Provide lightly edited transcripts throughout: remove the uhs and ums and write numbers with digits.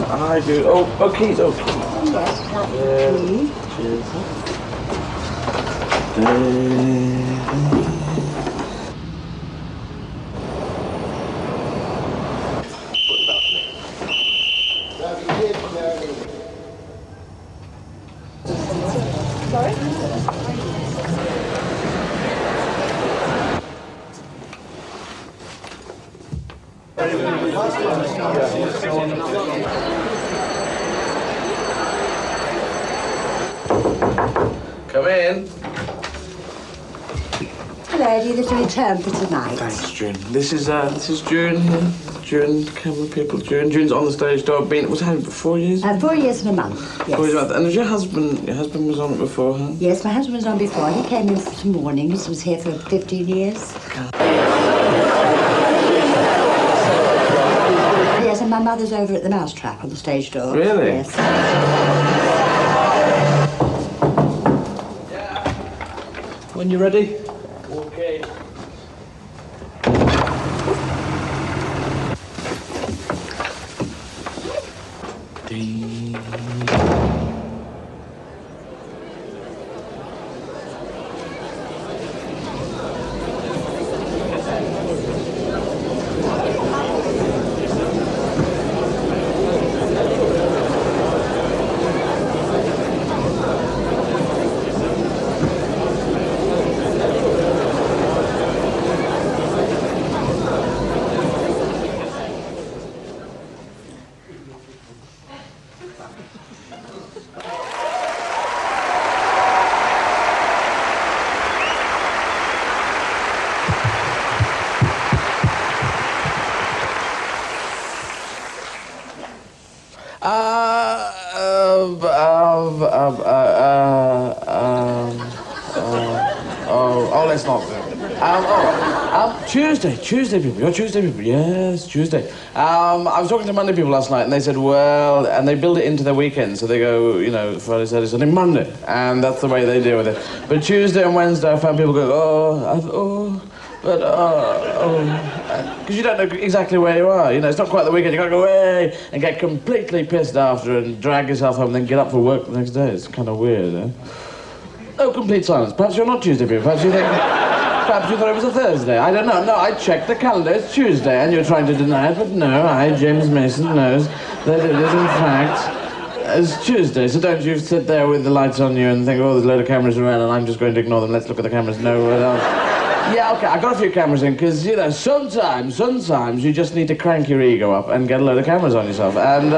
I do. Oh, keys, oh, keys. Yes, Cheers. Sorry? Come in. Hello, Eddie. There's a return for tonight. Thanks, June. This is June here. June, camera people. June's on the stage door. Was it 4 years? 4 years and a month. Yes. 4 years and a month. And your husband was on it before, huh? Yes, my husband was on before. He came in for mornings. He was here for 15 years. Yes, and my mother's over at the Mousetrap on the stage door. Really? Yes. When you're ready. Okay. Let's not do it. Tuesday people. You're Tuesday people. Yes, Tuesday. I was talking to Monday people last night, and they said, well, and they build it into their weekend, so they go, you know, Friday, Saturday, Sunday, Monday, and that's the way they deal with it. But Tuesday and Wednesday, I found people go, because you don't know exactly where you are. You know, it's not quite the weekend. You got to go away and get completely pissed after and drag yourself home and then get up for work the next day. It's kind of weird, eh? Oh, complete silence. Perhaps you're not Tuesday people. Perhaps you thought it was a Thursday. I don't know. No, I checked the calendar. It's Tuesday, and you're trying to deny it, but no, James Mason, knows that it is, in fact, it's Tuesday. So don't you sit there with the lights on you and think, oh, there's a load of cameras around, and I'm just going to ignore them. Let's look at the cameras. No, yeah, okay, I got a few cameras in, because, you know, sometimes you just need to crank your ego up and get a load of cameras on yourself. And,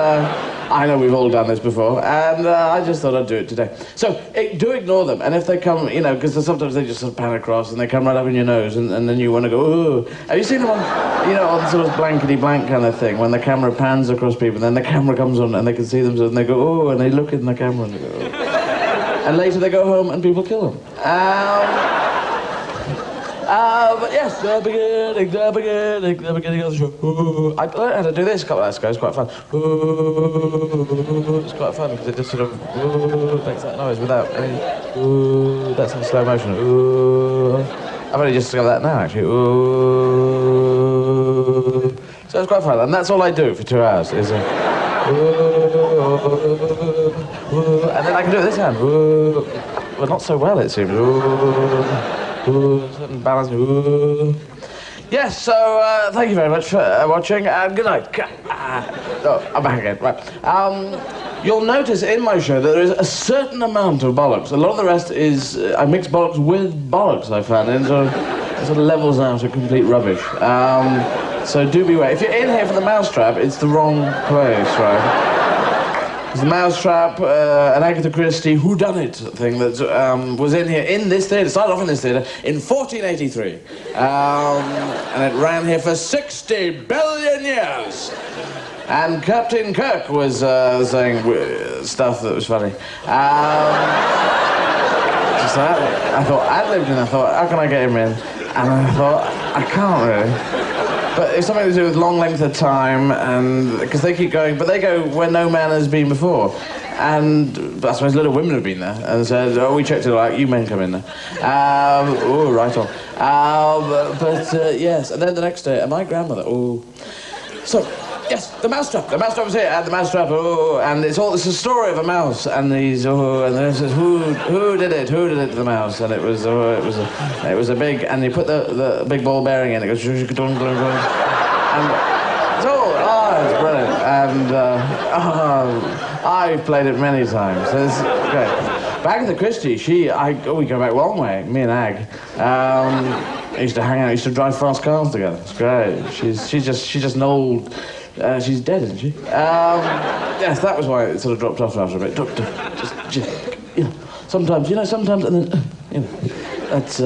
I know we've all done this before, and I just thought I'd do it today. So, do ignore them, and if they come, you know, because sometimes they just sort of pan across, and they come right up in your nose, and then you want to go, ooh. Have you seen them on, you know, on sort of blankety-blank kind of thing, when the camera pans across people, and then the camera comes on, and they can see them, and they go, oh, and they look in the camera, and they go, oh. And later they go home, and people kill them. But yes, the beginning of the show. I learned how to do this a couple of hours ago. It's quite fun. It's quite fun because it just sort of makes that noise without any. That's in slow motion. I've only just discovered that now, actually. So it's quite fun, and that's all I do for 2 hours. Is and then I can do it this hand. Well, not so well, it seems. Certain balance. Yes, so thank you very much for watching, and good night. Oh, I'm back again. Right. You'll notice in my show that there is a certain amount of bollocks. A lot of the rest is I mix bollocks with bollocks. I found, and it sort of levels out to complete rubbish. So do beware. If you're in here for the Mousetrap, it's the wrong place, right? It's the Mousetrap, an Agatha Christie whodunit thing that was in here, in this theatre, started off in this theatre, in 1483. And it ran here for 60 billion years. And Captain Kirk was saying stuff that was funny. Just that. I thought, ad-libbed, and I thought, how can I get him in? And I thought, I can't really. But it's something to do with long length of time, and because they keep going, but they go where no man has been before. And I suppose little women have been there and said, oh, we checked it out, you men come in there. Oh, right on. Yes, and then the next day, and my grandmother, oh. So, Yes, the mousetrap. The mousetrap was here, and the mousetrap. Oh, and it's a story of a mouse, and these. Oh, and then it says who did it? Who did it to the mouse? And it was a big, and you put the big ball bearing in. It goes and it's brilliant. And I've played it many times. It's great. Back in the Christie, we go back one way. Me and Ag. I used to hang out. Used to drive fast cars together. It's great. She's just an old. She's dead, isn't she? Yes, that was why it sort of dropped off after a bit. Just sometimes, and then, that's.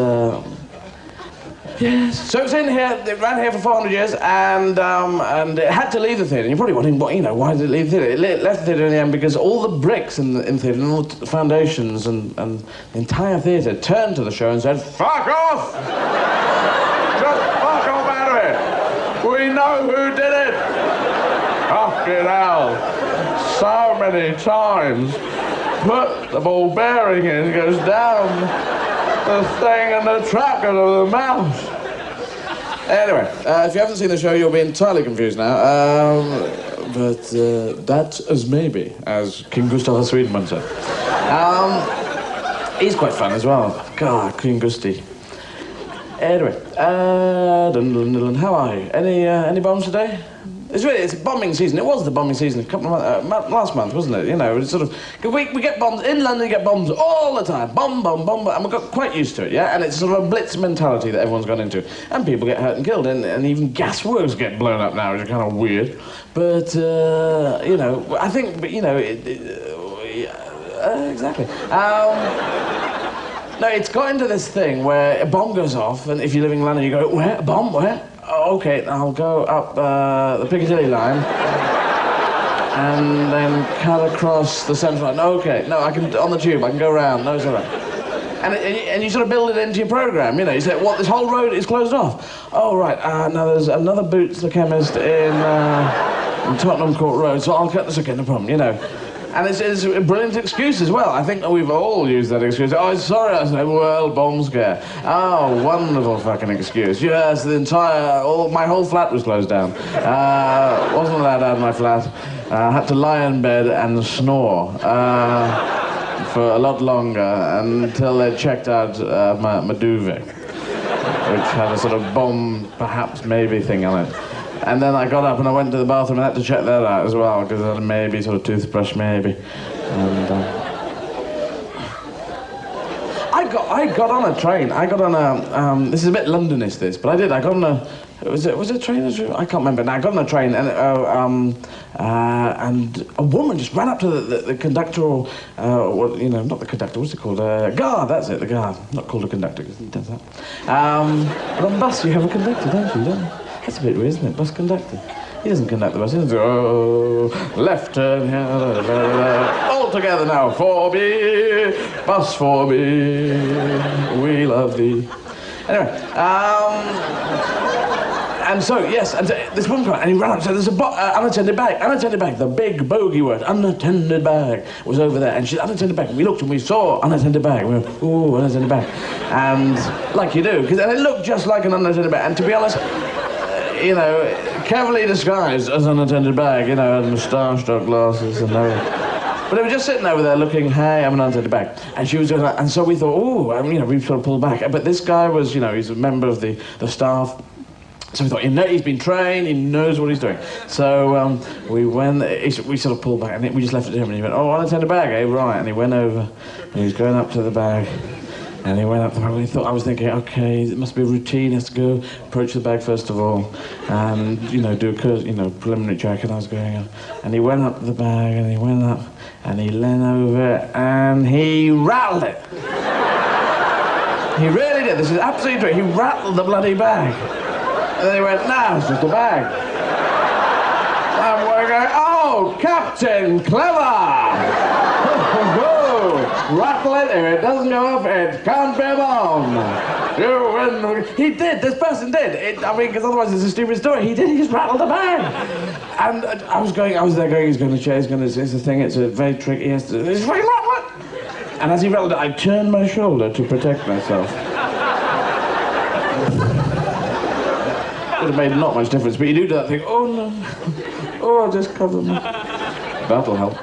Yes. So it was in here. It ran here for 400 years, and it had to leave the theatre. And you're probably wondering, why did it leave the theatre? It left the theatre in the end because all the bricks in the theatre, and all the foundations, and the entire theatre turned to the show and said, "Fuck off! Just fuck off out of it! We know who did it! Fucking hell! So many times, put the ball bearing in, it goes down the thing and the tracker of the mouse." Anyway, if you haven't seen the show, you'll be entirely confused now. But that is maybe, as King Gustav of Sweden once said. He's quite fun as well. God, King Gusti. Anyway, how are you? Any bombs today? It's bombing season. It was the bombing season a couple of last month, wasn't it? It's sort of we get bombs in London. You get bombs all the time. Bomb, and we got quite used to it, yeah. And it's sort of a blitz mentality that everyone's got into, and people get hurt and killed, and even gasworks get blown up now, which is kind of weird. But I think, exactly. No, it's got into this thing where a bomb goes off, and if you're living in London, you go, where? A bomb? Where? Oh, okay, I'll go up the Piccadilly line and then cut across the Central line. Okay, no, I can, on the tube, I can go round. No, it's all right. And you sort of build it into your programme, you say, what, this whole road is closed off? Oh, right, now there's another Boots the Chemist in Tottenham Court Road, so I'll cut this again, no problem, And it's a brilliant excuse as well. I think that we've all used that excuse. Oh, sorry, I said, well, bomb scare. Oh, wonderful fucking excuse. Yes, my whole flat was closed down. Wasn't allowed out of my flat. Had to lie in bed and snore for a lot longer until they checked out my duvet, which had a sort of bomb, perhaps, maybe thing on it. And then I got up and I went to the bathroom and had to check that out as well, because I had maybe sort of toothbrush, maybe. And I got on a train. I got on a this is a bit Londonish, this, but I got on a was it a train? I can't remember. Now I got on a train and a woman just ran up to the conductor, or not the conductor. What's it called? Guard. That's it. The guard. Not called a conductor because he does that. But on the bus you have a conductor, don't you? That's a bit weird, isn't it? Bus conductor. He doesn't conduct the bus. He doesn't go, left turn here, all together now, 4B, bus 4B, we love thee. Anyway, and so, yes, and this woman came out, and he ran up and said, there's an unattended bag, the big bogey word, unattended bag, was over there, and she said, unattended bag, and we looked and we saw unattended bag, we went, ooh, unattended bag, and like you do, and it looked just like an unattended bag, and to be honest, carefully disguised as an unattended bag, had moustache, dark glasses, and no. But they were just sitting over there looking, hey, I'm an unattended bag. And she was going like, and so we thought, oh, we sort of pulled back. But this guy was, he's a member of the staff. So we thought, he's been trained, he knows what he's doing. So we sort of pulled back, and we just left it to him, and he went, oh, unattended bag, eh? Right. And he went over, and he was going up to the bag. And he went up the bag, and I was thinking, okay, it must be a routine, he has to go approach the bag first of all, and, do a preliminary check, and I was going up. And he went up the bag, and he went up, and he leaned over, and he rattled it. He really did, this is absolutely true, he rattled the bloody bag. And then he went, nah, it's just a bag. And we're going, oh, Captain Clever! Rattle it, if it doesn't go off, it can't be a bomb. He did, this person did. Because otherwise it's a stupid story. He just rattled the bag. And I was there going, he's going to share, it's a thing, it's a very tricky, it's fucking rattle it. And as he rattled it, I turned my shoulder to protect myself. Would have made not much difference, but you do that thing, oh no. Oh, just cover me. That'll help.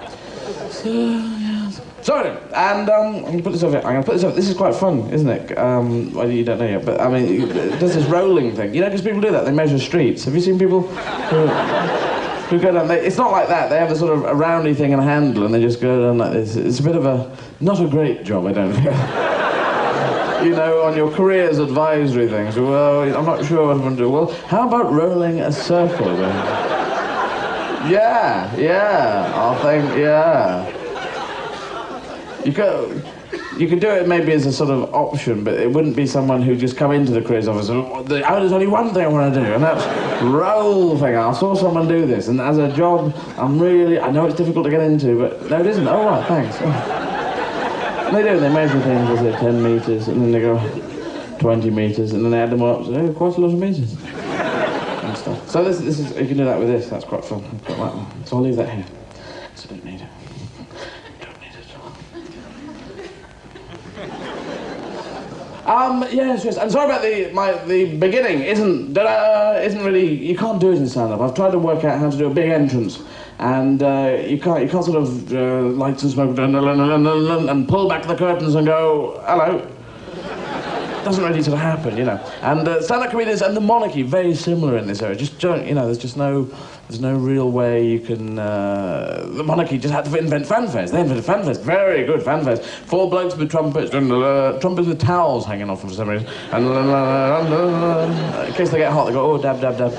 So, yes. Sorry, and I'm going to put this over here. I'm going to put this over. This is quite fun, isn't it? Well, you don't know yet, but I mean, it does this rolling thing. You know, because people do that. They measure streets. Have you seen people who go down? It's not like that. They have a sort of a roundy thing and a handle, and they just go down like this. It's a bit of a not a great job, I don't think. You know, on your careers advisory things. Well, I'm not sure what I'm going to do. Well, how about rolling a circle then? Yeah, I think, yeah. You could do it maybe as a sort of option, but it wouldn't be someone who just come into the careers office and, oh, there's only one thing I want to do, and that's roll thing. I saw someone do this, and as a job, I know it's difficult to get into, but no, it isn't. Oh, right, thanks. They do, they measure things, was it 10 metres, and then they go 20 metres, and then they add them up, so quite a lot of metres. And stuff. So this is, you can do that with this, that's quite fun. I've got that one. So I'll leave that here. So I don't need it. Yes, and sorry about the beginning isn't really, you can't do it in stand-up. I've tried to work out how to do a big entrance, and you can't sort of lights and smoke and pull back the curtains and go, hello. Doesn't really sort of happen, you know. And stand-up comedians and the monarchy, very similar in this area. Just don't, you know, there's no real way you can, the monarchy just had to invent fanfares. They invented fanfares, very good fanfares. 4 blokes with trumpets, trumpets with towels hanging off them for some reason. And in case they get hot, they go, oh, dab, dab, dab.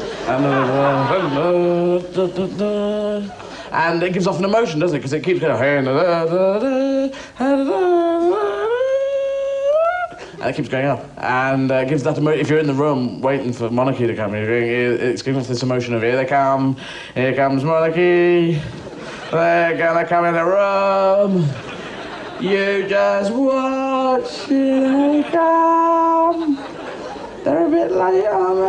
And it gives off an emotion, doesn't it? Because it keeps going, and it keeps going up, and gives that emotion. If you're in the room waiting for monarchy to come, it's giving us this emotion of here comes monarchy, they're gonna come in the room, you just watch, here they come, they're a bit late, aren't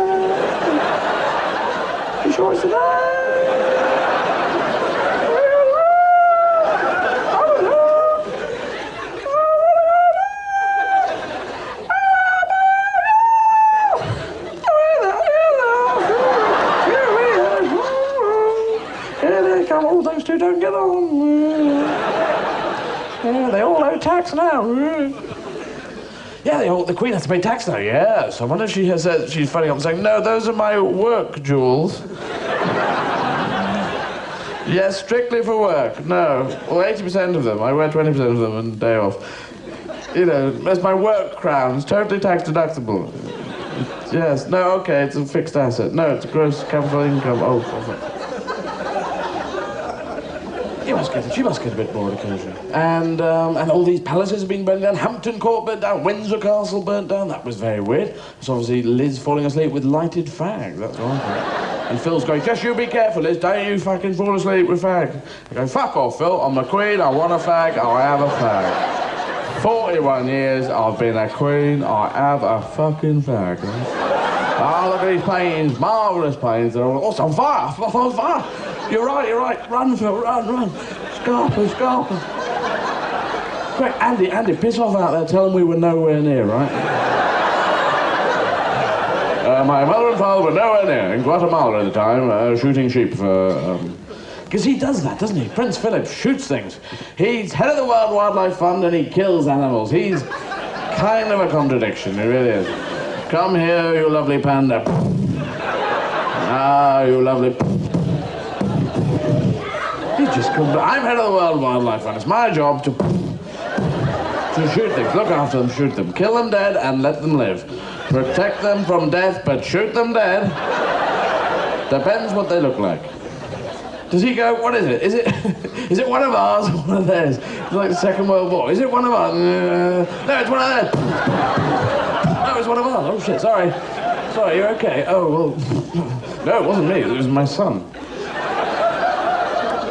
they? You sure it's today? Oh, those two don't get on. Yeah, they all owe tax now. Yeah, the Queen has to pay tax now, yes. I wonder if she has said, she's phoning up and saying, no, those are my work jewels. Yes, strictly for work. No, well, 80% of them. I wear 20% of them on a day off. You know, that's my work crowns, totally tax deductible. Yes, no, okay, it's a fixed asset. No, it's a gross capital income. Oh, perfect. She must get a bit bored occasionally. And all these palaces have been burned down. Hampton Court burnt down. Windsor Castle burnt down. That was very weird. It's obviously Liz falling asleep with lighted fag. That's what I think. And Phil's going, just you be careful, Liz. Don't you fucking fall asleep with fag. I go, fuck off, Phil. I'm the Queen. I want a fag. I have a fag. 41 years I've been a Queen. I have a fucking fag. Oh, look at these paintings. Marvellous paintings. They're all on fire. On fire. You're right. Run, Phil, run. Scarper. Quick, Andy, piss off out there. Tell them we were nowhere near, right? My mother and father were nowhere near, in Guatemala at the time, shooting sheep for, Because he does that, doesn't he? Prince Philip shoots things. He's head of the World Wildlife Fund and he kills animals. He's kind of a contradiction, he really is. Come here, you lovely panda. Ah, you lovely... I'm head of the World Wildlife Fund. It's my job to shoot things, look after them, shoot them, kill them dead and let them live. Protect them from death, but shoot them dead. Depends what they look like. Does he go, what is it? Is it one of ours or one of theirs? It's like the Second World War. Is it one of ours? No, it's one of theirs. No, it's one of ours. Oh shit, sorry, you're okay. Oh, well, no, it wasn't me, it was my son.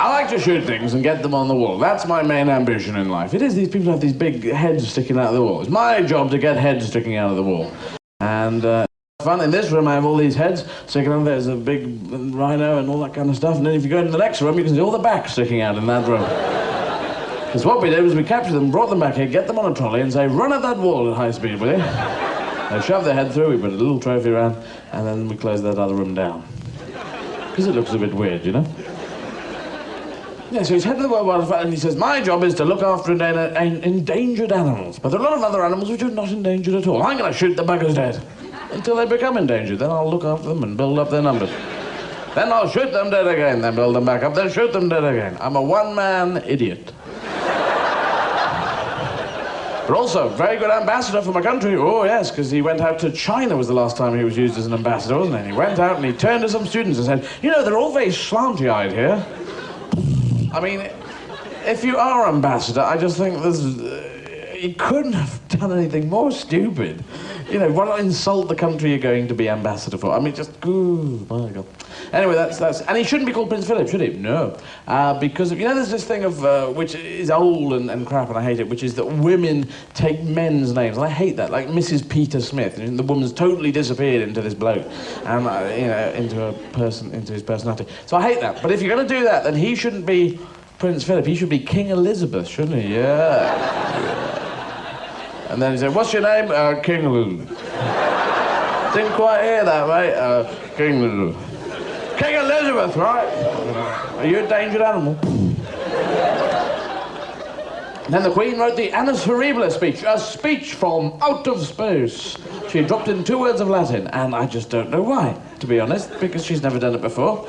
I like to shoot things and get them on the wall. That's my main ambition in life. It is, these people have these big heads sticking out of the wall. It's my job to get heads sticking out of the wall. And fun. In this room I have all these heads sticking out. There's a big rhino and all that kind of stuff. And then if you go into the next room, you can see all the backs sticking out in that room. Because what we did was we captured them, brought them back here, get them on a trolley and say, run at that wall at high speed, will you? They shove their head through, we put a little trophy around, and then we close that other room down. Because it looks a bit weird, you know? Yeah, so he's head of the World Wildlife Fund, and he says, my job is to look after endangered animals. But there are a lot of other animals which are not endangered at all. I'm going to shoot the buggers dead until they become endangered. Then I'll look after them and build up their numbers. Then I'll shoot them dead again, then build them back up, then shoot them dead again. I'm a one-man idiot. But also, very good ambassador for my country. Oh, yes, because he went out to China was the last time he was used as an ambassador, wasn't he? And he went out and he turned to some students and said, you know, they're all very slanty-eyed here. I mean, if you are ambassador, I just think there's... you couldn't have done anything more stupid. You know, why not insult the country you're going to be ambassador for? I mean, just... ooh, my God. Anyway, that's... And he shouldn't be called Prince Philip, should he? No. Because, you know, there's this thing of... which is old and crap, and I hate it, which is that women take men's names. And I hate that. Like Mrs. Peter Smith. And the woman's totally disappeared into this bloke. And, you know, into his personality. So I hate that. But if you're going to do that, then he shouldn't be Prince Philip. He should be King Elizabeth, shouldn't he? Yeah. And then he said, what's your name? King Elizabeth. Didn't quite hear that, mate. King Elizabeth. King Elizabeth, right? Are you a endangered animal? And then the Queen wrote the Annus Horribilis speech, a speech from out of space. She dropped in 2 words of Latin, and I just don't know why, to be honest, because she's never done it before.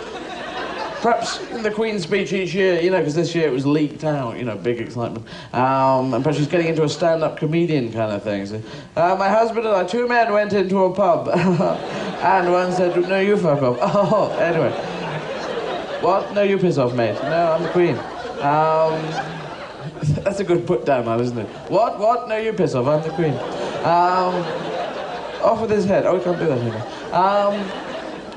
Perhaps in the Queen's speech each year, you know, because this year it was leaked out, you know, big excitement. And perhaps she's getting into a stand-up comedian kind of thing. So, my husband and I, 2 men went into a pub. And one said, no, you fuck off. Oh, anyway. What? No, you piss off, mate. No, I'm the Queen. That's a good put-down, man, isn't it? What? What? No, you piss off. I'm the Queen. Off with his head. Oh, we can't do that anymore.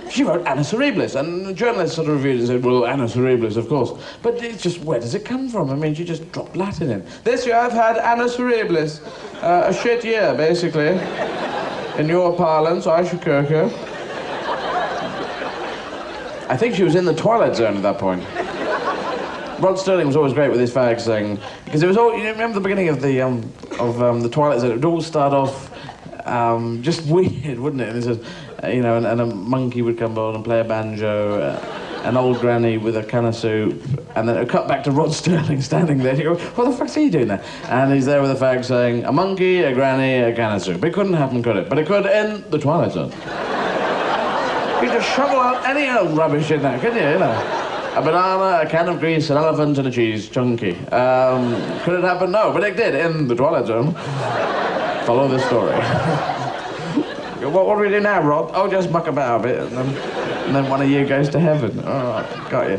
She wrote Annus Horribilis, and the journalists sort of reviewed it and said, well, Annus Horribilis, of course. But it's just, where does it come from? I mean, she just dropped Latin in. This year I've had Annus Horribilis. A shit year, basically. In your parlance, I should kirk. I think she was in the Twilight Zone at that point. Rod Sterling was always great with his fag thing, because it was all, you know, remember the beginning of the Twilight Zone? It would all start off just weird, wouldn't it? And it says, you know, and a monkey would come on and play a banjo, an old granny with a can of soup, and then it would cut back to Rod Sterling standing there. You go, what the fuck's he doing there? And he's there with a fag saying, a monkey, a granny, a can of soup. It couldn't happen, could it? But it could in the Twilight Zone. You just shovel out any old rubbish in there, couldn't you know? A banana, a can of grease, an elephant, and a cheese, chunky. Could it happen? No, but it did in the Twilight Zone. Follow the story. What do we do now, Rod? Oh, just muck about a bit, and then one of you goes to heaven. All right, got you.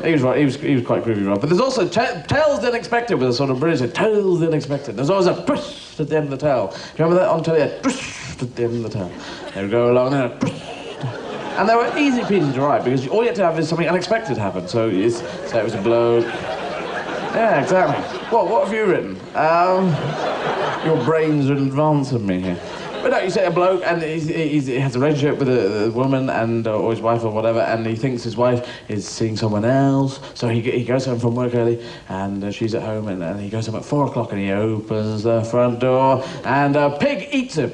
He was right. He was quite groovy, Rod. But there's also Tales the Unexpected with a sort of British Tales the Unexpected. There's always a push at the end of the tale. Do you remember that on telly? A push at the end of the tale. They would go along and a push. And they were easy peasy to write because all you had to have is something unexpected happen. So you say it was a bloke. Yeah, exactly. What have you written? Your brains are in advance of me here. But no, you say a bloke, and he has a relationship with a woman, and or his wife or whatever, and he thinks his wife is seeing someone else, so he goes home from work early, and she's at home, and he goes home at 4 o'clock, and he opens the front door, and a pig eats him.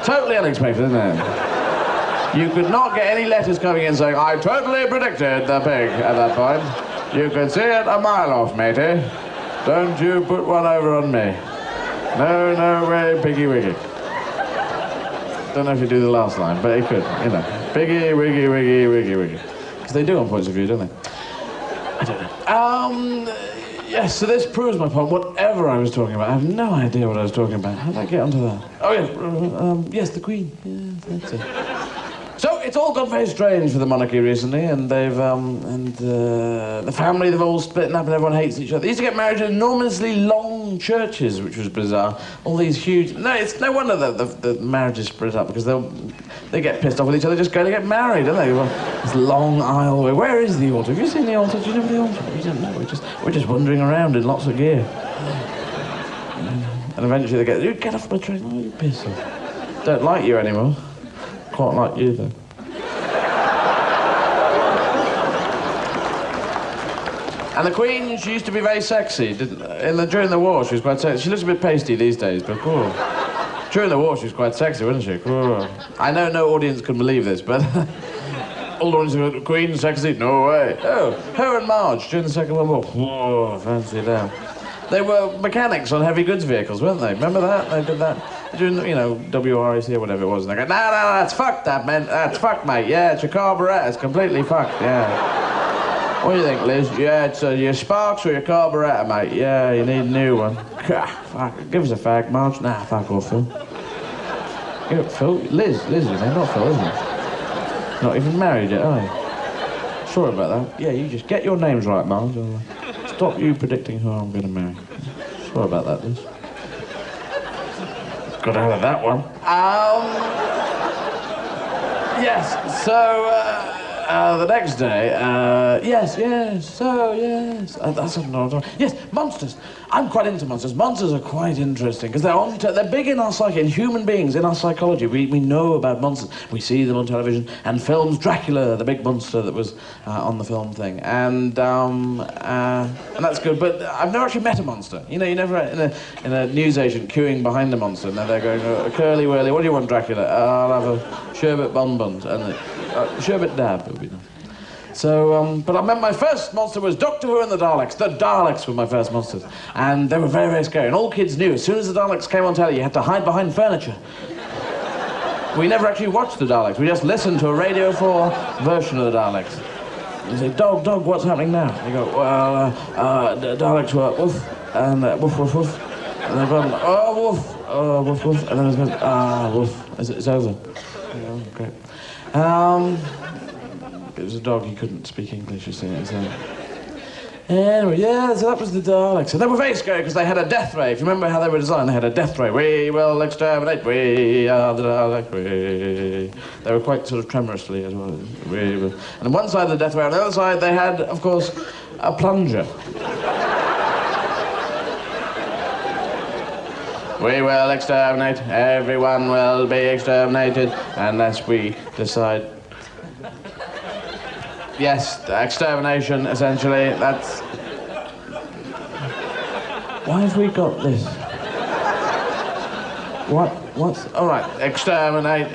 Totally unexpected, isn't it? You could not get any letters coming in saying, I totally predicted the pig at that point. You could see it a mile off, matey. Don't you put one over on me. No way, piggy wiggy. Don't know if you do the last line, but it could, you know. Piggy, wiggy, wiggy, wiggy, wiggy. Because they do on Points of View, don't they? I don't know. Yes, so this proves my point. Whatever I was talking about, I have no idea what I was talking about. How did I get onto that? Oh, yeah, yes, the Queen. Yeah, that's it. So, it's all gone very strange for the monarchy recently, and they've, the family, they've all split up and everyone hates each other. They used to get married in enormously long churches, which was bizarre. All these huge... No, it's no wonder that the marriages split up, because they get pissed off with each other, just go to get married, don't they? Well, this long aisle way. Where is the altar? Have you seen the altar? Do you know the altar? We don't know. We're just wandering around in lots of gear. And eventually they get off my train. Oh, you piss off. Don't like you anymore. Quite like you, though. And the Queen, she used to be very sexy. During the war, she was quite sexy. She looks a bit pasty these days, but cool. During the war, she was quite sexy, wasn't she? I know no audience can believe this, but all the audience go, Queen, sexy? No way. Oh, her and Marge during the Second World War. Oh, fancy them. They were mechanics on heavy goods vehicles, weren't they? Remember that? They did that during, you know, WRAC or whatever it was. And they go, no, that's fucked, that, man. That's fucked, mate. Yeah, it's your carburettor. It's completely fucked, yeah. What do you think, Liz? Yeah, it's your sparks or your carburettor, mate. Yeah, you need a new one. Fuck. Give us a fag, Marge. Nah, fuck off, Phil. Give it, Phil. Liz, you know, not Phil, isn't it? Not even married yet, are you? Sorry about that. Yeah, you just get your names right, Marge. Stop you predicting who I'm going to marry. Sorry about that, Liz. Got out of that one. Yes, so, the next day, yes, that's another. Yes, monsters. I'm quite into monsters. Monsters are quite interesting because they're big in our psyche, in human beings, in our psychology. We know about monsters. We see them on television and films. Dracula, the big monster that was on the film thing, and that's good. But I've never actually met a monster. You know, you never in a newsagent queuing behind a monster, and then they're going, curly whirly. What do you want, Dracula? I'll have a sherbet bonbons and sherbet dab. Would be nice. So, but I remember my first monster was Doctor Who and the Daleks. The Daleks were my first monsters. And they were very, very scary. And all kids knew, as soon as the Daleks came on telly, you had to hide behind furniture. We never actually watched the Daleks. We just listened to a Radio 4 version of the Daleks. You say, Dog, what's happening now? You go, well, the Daleks were woof, and woof, woof, woof. And they've gone, oh, woof, woof. And then it's going, woof. It's over. Oh, great. It was a dog, he couldn't speak English, you see. So. Anyway, yeah, so that was the Daleks. And they were very scary because they had a death ray. If you remember how they were designed, they had a death ray. We will exterminate, we are the Daleks, we. They were quite sort of tremorously as well. We will. And on one side of the death ray, on the other side, they had, of course, a plunger. We will exterminate, everyone will be exterminated unless we decide. Yes, extermination, essentially, that's... Why have we got this? What's... All right, exterminate...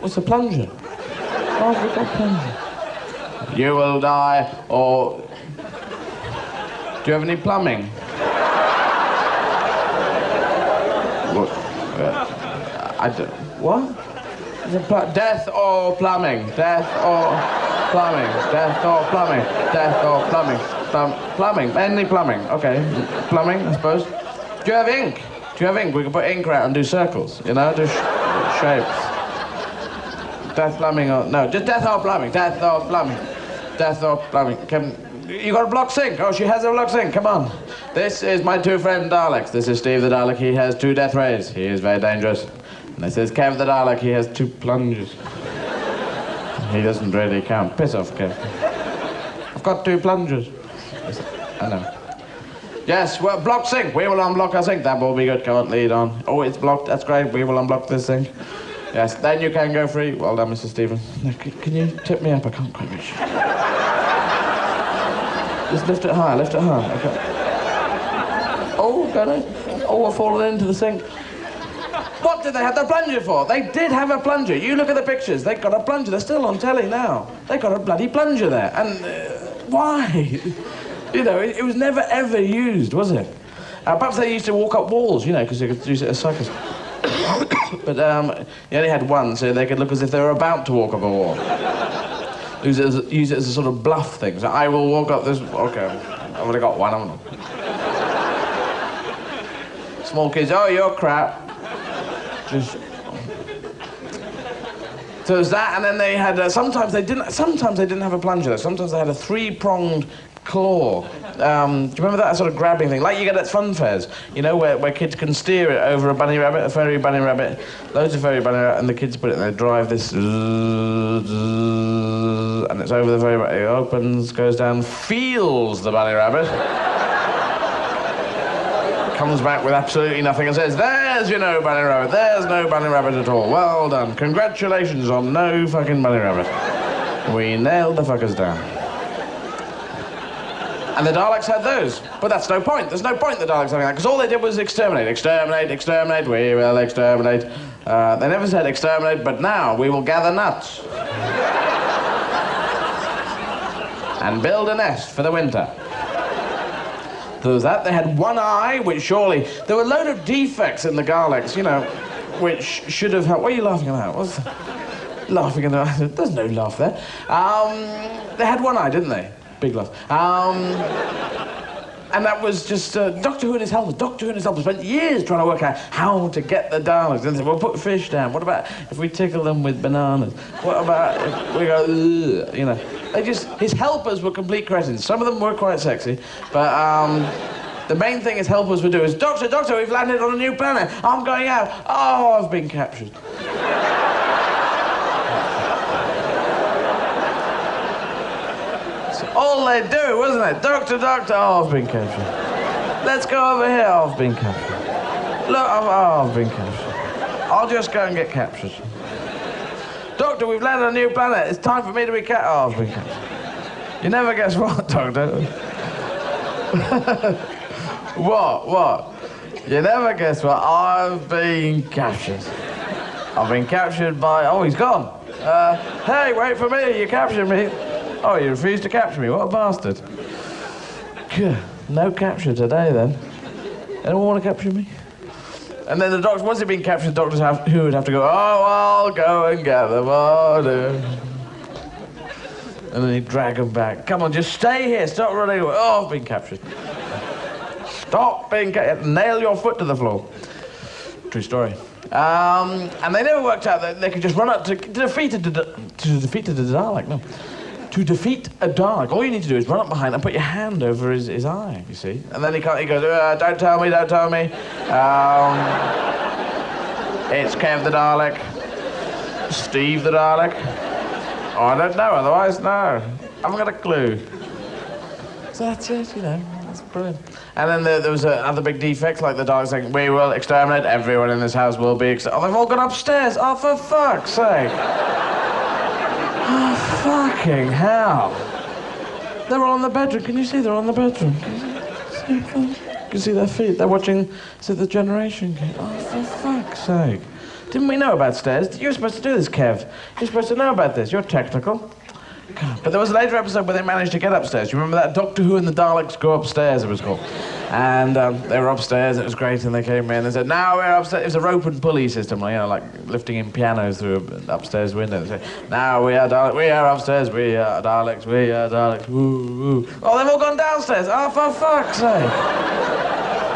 What's a plunger? Why have we got plunger? You will die, or... Do you have any plumbing? I don't... What? Death or plumbing? Death or... Plumbing, death or plumbing, death or plumbing, plumbing, mainly plumbing, okay. Plumbing, I suppose. Do you have ink? Do you have ink? We can put ink out and do circles, you know, just shapes. Death, plumbing, or, no, just death or plumbing, death or plumbing, death or plumbing. You got a block sink? Oh, she has a block sink, come on. This is my two friend Daleks. This is Steve the Dalek, he has 2 death rays. He is very dangerous. And this is Kev the Dalek, he has 2 plunges. He doesn't really count. Piss off, Kev. I've got 2 plungers. I know. Yes, well, block sink. We will unblock our sink. That will be good. Come on, lead on. Oh, it's blocked. That's great. We will unblock this sink. Yes, then you can go free. Well done, Mr. Stevens. Now, can you tip me up? I can't quite reach. Just lift it high. Lift it high. Okay. Oh, got it. Oh, I've fallen into the sink. What did they have the plunger for? They did have a plunger. You look at the pictures. They got a plunger. They're still on telly now. They got a bloody plunger there. And why? You know, it was never, ever used, was it? Perhaps they used to walk up walls, you know, because they could use it as circus. But you only had one, so they could look as if they were about to walk up a wall. Use it as a sort of bluff thing. So I will walk up this... OK, I've only got one, haven't I? Small kids, oh, you're crap. Just... So there's that, and then they had... sometimes they didn't have a plunger, though. Sometimes they had a 3-pronged claw. Do you remember that sort of grabbing thing? Like you get at fun fairs, you know, where kids can steer it over a bunny rabbit, a furry bunny rabbit, loads of furry bunny rabbit, and the kids put it in, they drive this... and it's over the furry rabbit. It opens, goes down, feels the bunny rabbit. Comes back with absolutely nothing and says, there's your no bunny rabbit, there's no bunny rabbit at all. Well done. Congratulations on no fucking bunny rabbit. We nailed the fuckers down. And the Daleks had those. But that's no point. There's no point in the Daleks having that, because all they did was exterminate. Exterminate, exterminate, we will exterminate. They never said exterminate, but now we will gather nuts. And build a nest for the winter. There was that. They had one eye, which surely... There were a load of defects in the Daleks, you know, which should have helped... What are you laughing at? What's laughing at that? There's no laugh there. They had one eye, didn't they? Big laugh. And that was just Doctor Who and his helpers. Doctor Who and his helpers spent years trying to work out how to get the Daleks. And they said, well, put fish down. What about if we tickle them with bananas? What about if we go, ugh, you know? They just... His helpers were complete cretins. Some of them were quite sexy, but the main thing his helpers would do is, Doctor, Doctor, we've landed on a new planet. I'm going out. Oh, I've been captured. All they do, wasn't it? Doctor, Doctor, oh, I've been captured. Let's go over here, oh, I've been captured. Look, I've been captured. I'll just go and get captured. Doctor, we've landed on a new planet. It's time for me to be captured. Oh, I've been captured. You never guess what, Doctor? What? You never guess what? I've been captured. I've been captured by... Oh, he's gone. Hey, wait for me, you captured me. Oh, you refused to capture me. What a bastard. No capture today, then. Anyone want to capture me? And then the Doctor, once he'd been captured, the Doctors who would have to go, oh, I'll go and get them. Oh, no. And then he'd drag them back. Come on, just stay here. Stop running away. Oh, I've been captured. Stop being captured. Nail your foot to the floor. True story. And they never worked out that they could just run up to defeat a Dalek. No. To defeat a Dalek, all you need to do is run up behind and put your hand over his eye, you see? And then he goes, don't tell me, don't tell me. It's Kev the Dalek. Steve the Dalek. Oh, I don't know, otherwise, no. I haven't got a clue. So that's it, you know, that's brilliant. And then there was other big defects, like the Daleks saying, we will exterminate, everyone in this house will be exterminated. Oh, they've all gone upstairs. Oh, for fuck's sake. Oh, fucking hell. They're all in the bedroom. Can you see they're all in the bedroom? Can you see their feet? They're watching the Generation game. Oh, for fuck's sake. Didn't we know about stairs? You were supposed to do this, Kev. You're supposed to know about this. You're technical. God. But there was a later episode where they managed to get upstairs. You remember that? Doctor Who and the Daleks Go Upstairs, it was called. And they were upstairs, it was great, and they came in and said, now we're upstairs. It was a rope and pulley system, you know, like lifting in pianos through an upstairs window. They said, now we are Daleks, we are upstairs, we are Daleks, we are Daleks, woo, woo. Oh, they've all gone downstairs. Oh, for fuck's sake.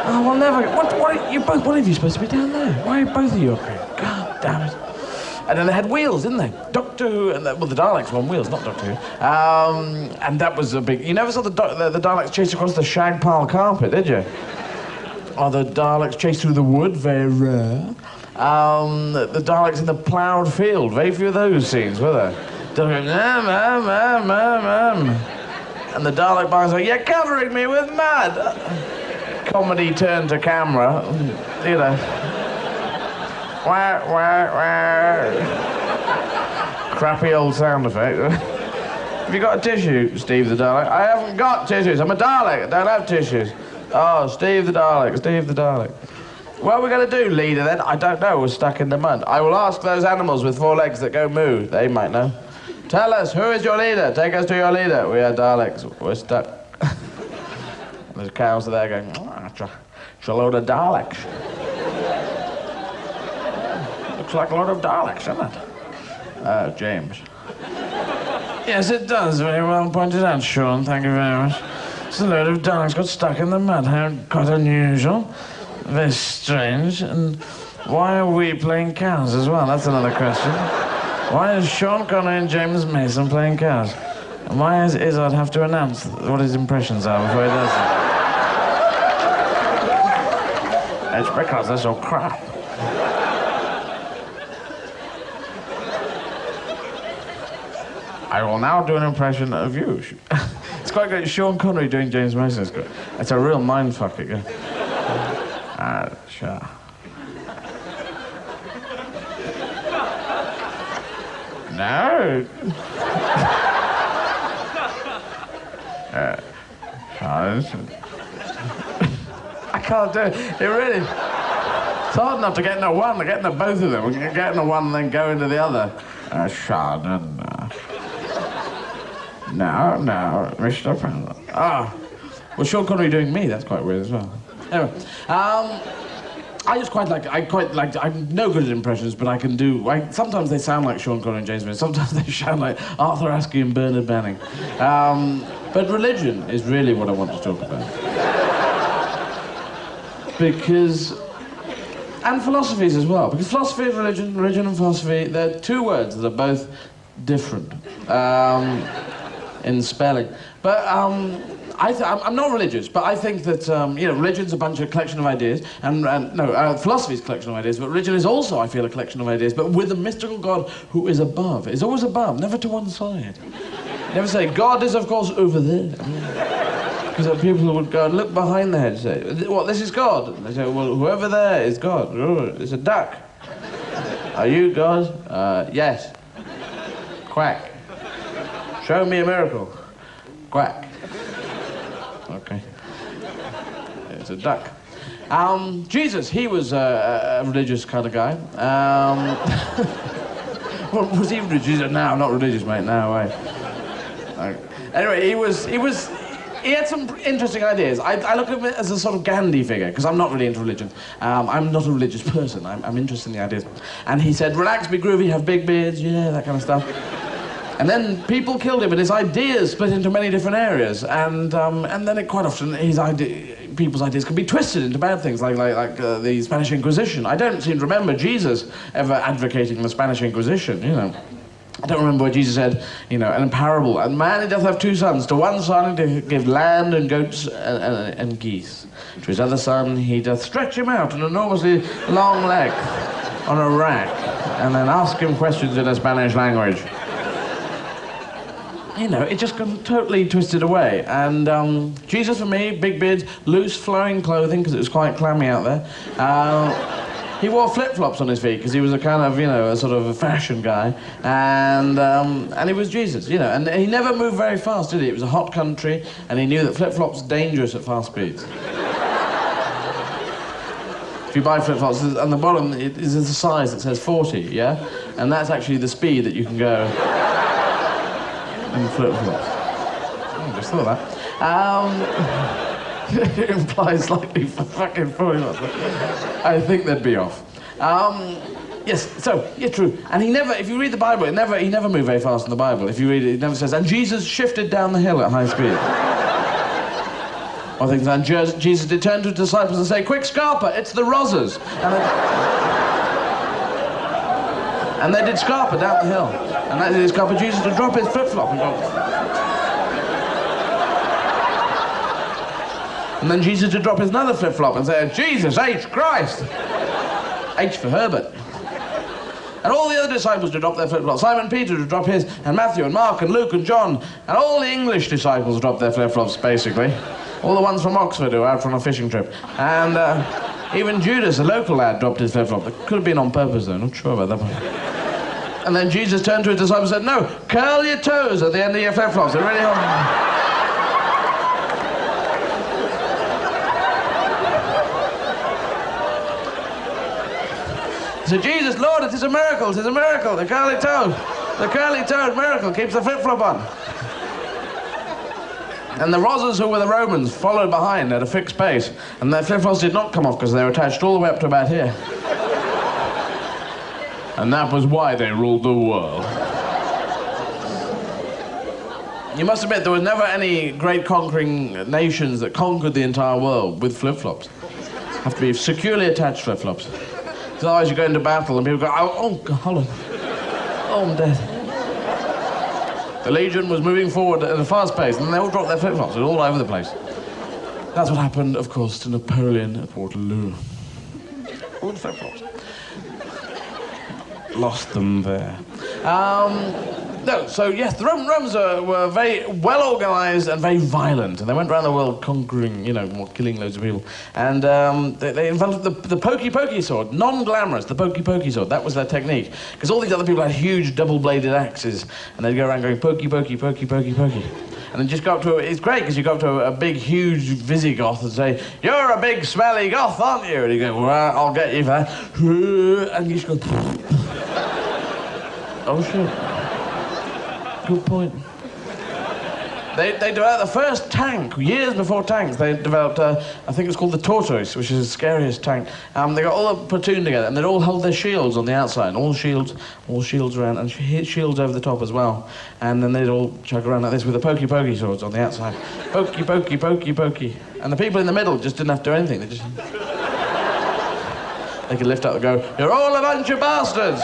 Oh, we'll never... What are you both... What are you supposed to be down there? Why are both of you up here? God damn it. And then they had wheels, didn't they? Doctor Who, and the Daleks were on wheels, not Doctor Who. And that was a big... You never saw the Daleks chase across the shag pile carpet, did you? Or the Daleks chase through the wood, very rare. The Daleks in the ploughed field, very few of those scenes, were there? And the Dalek boys like, you're covering me with mud! Comedy turned to camera, you know. Wah, wah, wah. Crappy old sound effect. Have you got a tissue, Steve the Dalek? I haven't got tissues. I'm a Dalek. I don't have tissues. Oh, Steve the Dalek. Steve the Dalek. What are we going to do, leader, then? I don't know. We're stuck in the mud. I will ask those animals with 4 legs that go moo. They might know. Tell us, who is your leader? Take us to your leader. We are Daleks. We're stuck. There's cows there going, it's a load of Daleks. Looks like a lot of Daleks, doesn't it? James. Yes, it does. Very well pointed out, Sean. Thank you very much. It's a load of Daleks got stuck in the mud. How quite unusual. Very strange. And why are we playing cows as well? That's another question. Why is Sean Connery and James Mason playing cows? And why does Izzard have to announce what his impressions are before he does it? It's because they're so crap. I will now do an impression of you. It's quite good. Sean Connery doing James Mason is good. It's a real mindfuck, again. Sure. No. I can't do it. It really... It's hard enough to get into one, to get into both of them. We can get into one and then go into the other. Shannon. No, Mr. Panda. Well, Sean Connery doing me, that's quite weird as well. Anyway, I'm no good at impressions, but I can do, sometimes they sound like Sean Connery and James Smith, sometimes they sound like Arthur Askey and Bernard Manning. But religion is really what I want to talk about. And philosophies as well, because philosophy and religion and philosophy, they're two words that are both different in spelling. But I'm not religious, but I think that, religion's a bunch of collection of ideas, and philosophy's a collection of ideas, but religion is also, I feel, a collection of ideas, but with a mystical God who is above. Is always above, never to one side. Never say, God is, of course, over there. Because people would go and look behind their head and say, what, this is God? And they say, well, whoever there is God. Oh, it's a duck. Are you God? Yes. Quack. Show me a miracle. Quack. Okay. It's a duck. Jesus, he was a religious kind of guy. Well, was he religious? No, I'm not religious, mate. No way. Anyway, he had some interesting ideas. I look at him as a sort of Gandhi figure, because I'm not really into religion. I'm not a religious person. I'm interested in the ideas. And he said, relax, be groovy, have big beards, yeah, that kind of stuff. And then people killed him, and his ideas split into many different areas. And then quite often, people's ideas can be twisted into bad things, like the Spanish Inquisition. I don't seem to remember Jesus ever advocating the Spanish Inquisition, you know. I don't remember what Jesus said, in a parable. And man, he doth have two sons. To one son he doth give land and goats and geese. To his other son he doth stretch him out an enormously long leg on a rack, and then ask him questions in a Spanish language. It just got totally twisted away. And Jesus, for me, big beard, loose flowing clothing, because it was quite clammy out there. He wore flip-flops on his feet because he was a kind of, a sort of a fashion guy, and he was Jesus, and he never moved very fast, did he? It was a hot country, and he knew that flip-flops are dangerous at fast speeds. If you buy flip-flops, on the bottom is a size that says 40, yeah, and that's actually the speed that you can go in flip-flops. I just thought that. It implies slightly for fucking 40 knots. I think they'd be off. Yes, so, yeah, true. And he never, if you read the Bible, he never moved very fast in the Bible. If you read it, it never says, and Jesus shifted down the hill at high speed. Or things like, Jesus did turn to his disciples and say, quick, Scarpa, it's the Rozzers. And they did Scarpa down the hill. And that did Scarpa Jesus to drop his flip-flop and go... And then Jesus to drop his another flip-flop and say, Jesus H. Christ! H for Herbert. And all the other disciples to drop their flip-flops. Simon Peter to drop his, and Matthew and Mark and Luke and John, and all the English disciples dropped their flip-flops, basically. All the ones from Oxford who were out on a fishing trip. And even Judas, a local lad, dropped his flip-flop. It could have been on purpose, though. Not sure about that one. And then Jesus turned to his disciples and said, no, curl your toes at the end of your flip-flops. They're really hard. So Jesus, Lord, it is a miracle, the curly-toed miracle keeps the flip-flop on. And the Rozzers, who were the Romans, followed behind at a fixed pace, and their flip-flops did not come off because they were attached all the way up to about here. And that was why they ruled the world. You must admit, there was never any great conquering nations that conquered the entire world with flip-flops. Have to be securely attached flip-flops. Otherwise, you go into battle and people go, oh, hold on. Oh, I'm dead. The Legion was moving forward at a fast pace, and they all dropped their flip-flops. It was all over the place. That's what happened, of course, to Napoleon at Waterloo. All the flip-flops. Lost them there. No, so yes, the Romans were very well-organised and very violent, and they went around the world conquering, killing loads of people. And they invented the pokey-pokey sword, non-glamorous, the pokey-pokey sword. That was their technique. Because all these other people had huge double-bladed axes, and they'd go around going pokey-pokey, pokey-pokey, pokey. And And then just go up to it's great because you go up to a big, huge Visigoth and say, "You're a big, smelly goth, aren't you?" And you go, "Well, I'll get you for that." And you just go, "Oh shit, good point." They developed the first tank, years before tanks. They developed, I think it's called the Tortoise, which is the scariest tank. They got all the platoon together, and they'd all hold their shields on the outside, and all shields around, and shields over the top as well. And then they'd all chug around like this with the pokey swords on the outside. Pokey, pokey, pokey, pokey. And the people in the middle just didn't have to do anything. They could lift up and go, "You're all a bunch of bastards.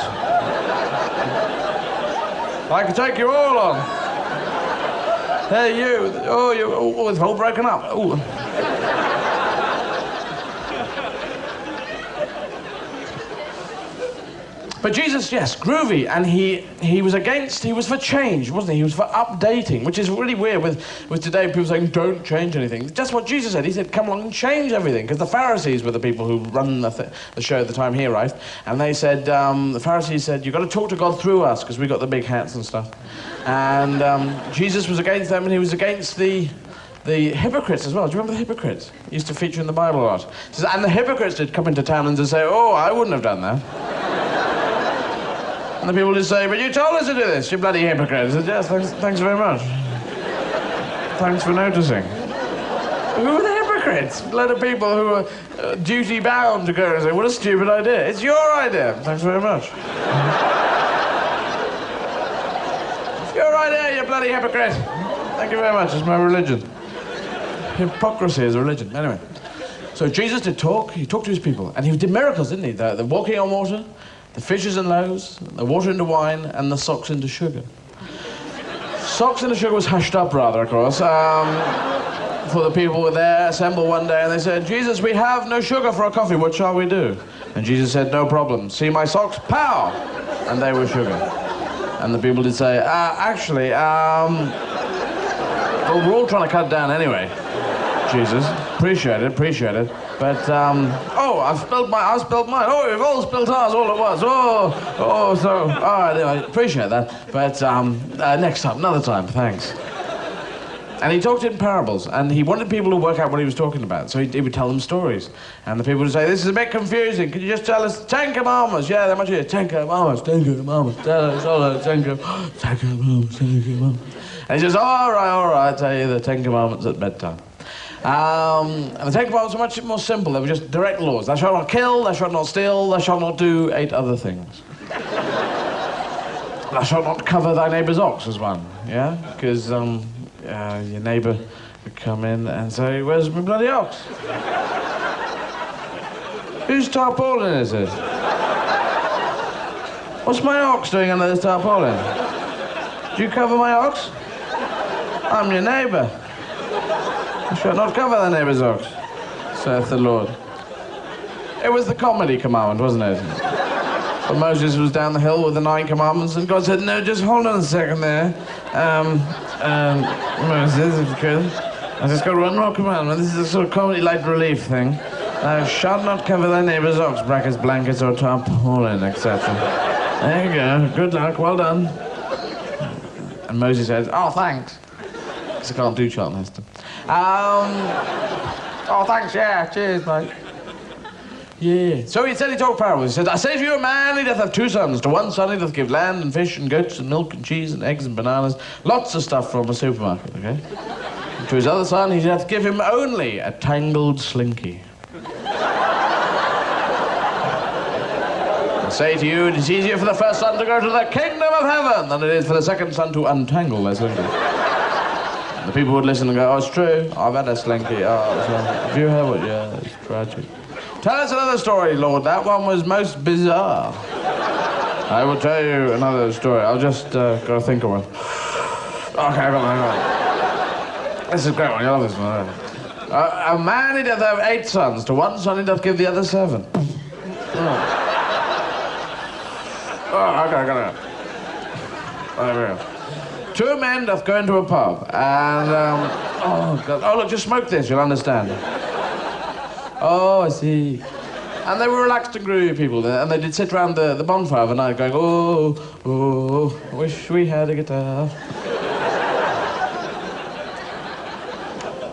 I can take you all on. Hey, you! Oh, it's all broken up. Ooh. But Jesus, yes, groovy, and he was for change, wasn't he? He was for updating, which is really weird with today people saying, don't change anything. That's what Jesus said. He said, come along and change everything, because the Pharisees were the people who run the show at the time he arrived, and they said, the Pharisees said, you've got to talk to God through us, because we got the big hats and stuff. And Jesus was against them, and he was against the hypocrites as well. Do you remember the hypocrites? It used to feature in the Bible a lot. And the hypocrites did come into town and to say, oh, I wouldn't have done that. And the people would say, but you told us to do this, you bloody hypocrites. I said, yes, thanks very much. Thanks for noticing. Who are the hypocrites? A lot of people who are duty-bound to go and say, what a stupid idea. It's your idea. Thanks very much. It's your idea, you bloody hypocrite. Thank you very much. It's my religion. Hypocrisy is a religion. Anyway. So Jesus did talk. He talked to his people. And he did miracles, didn't he? The walking on water, the fishes and loaves, the water into wine, and the socks into sugar. Socks into sugar was hushed up, rather, of course, for the people who were there, assembled one day, and they said, Jesus, we have no sugar for our coffee. What shall we do? And Jesus said, no problem. See my socks? Pow! And they were sugar. And the people did say, actually, well, we're all trying to cut down anyway. Jesus, appreciate it. But, oh, I spilled mine. Oh, we've all spilled ours all at once. All right, I appreciate that. But, next time, another time, thanks. And he talked in parables, and he wanted people to work out what he was talking about. So he would tell them stories. And the people would say, this is a bit confusing. Can you just tell us 10 commandments? Yeah, they're much here. 10 commandments. Tell us all the 10 commandments. And he says, all right, I'll tell you the 10 commandments at bedtime. And the 10 commandments were much more simple. They were just direct laws. Thou shalt not kill, thou shalt not steal, thou shalt not do 8 other things. Thou shalt not cover thy neighbour's ox was one, yeah? Because your neighbour would come in and say, where's my bloody ox? Whose tarpaulin is it? What's my ox doing under this tarpaulin? Do you cover my ox? I'm your neighbour. You shall not cover thy neighbour's ox, saith the Lord. It was the comedy commandment, wasn't it? But Moses was down the hill with the 9 commandments, and God said, no, just hold on a second there. Moses, if you could. I just got one more commandment. This is a sort of comedy light relief thing. Thou shalt not cover thy neighbour's ox, brackets, blankets, or tarpaulin, etc. There you go. Good luck. Well done. And Moses says, oh, thanks. Because I can't do Charlton Heston. Oh, thanks, yeah. Cheers, mate. Yeah. So he talked parables. He said, I say to you, a man, he doth have 2 sons. To one son he doth give land and fish and goats and milk and cheese and eggs and bananas. Lots of stuff from a supermarket, okay? And to his other son he doth give him only a tangled slinky. I say to you, it is easier for the first son to go to the kingdom of heaven than it is for the second son to untangle their slinky. And the people would listen and go, oh, it's true. I've had a slinky. Oh, have you heard what? Yeah, it's tragic. Tell us another story, Lord. That one was most bizarre. I will tell you another story. I'll just go think of one. Okay, I got one. This is a great one. You'll love this one. A man, he doth have 8 sons. To one son he doth give the other 7. Oh, okay, I got it. There we go. 2 men doth go into a pub, and, oh, God. Oh, look, just smoke this, you'll understand. Oh, I see. And they were relaxed and groovy people, and they did sit around the bonfire of the night going, oh, wish we had a guitar.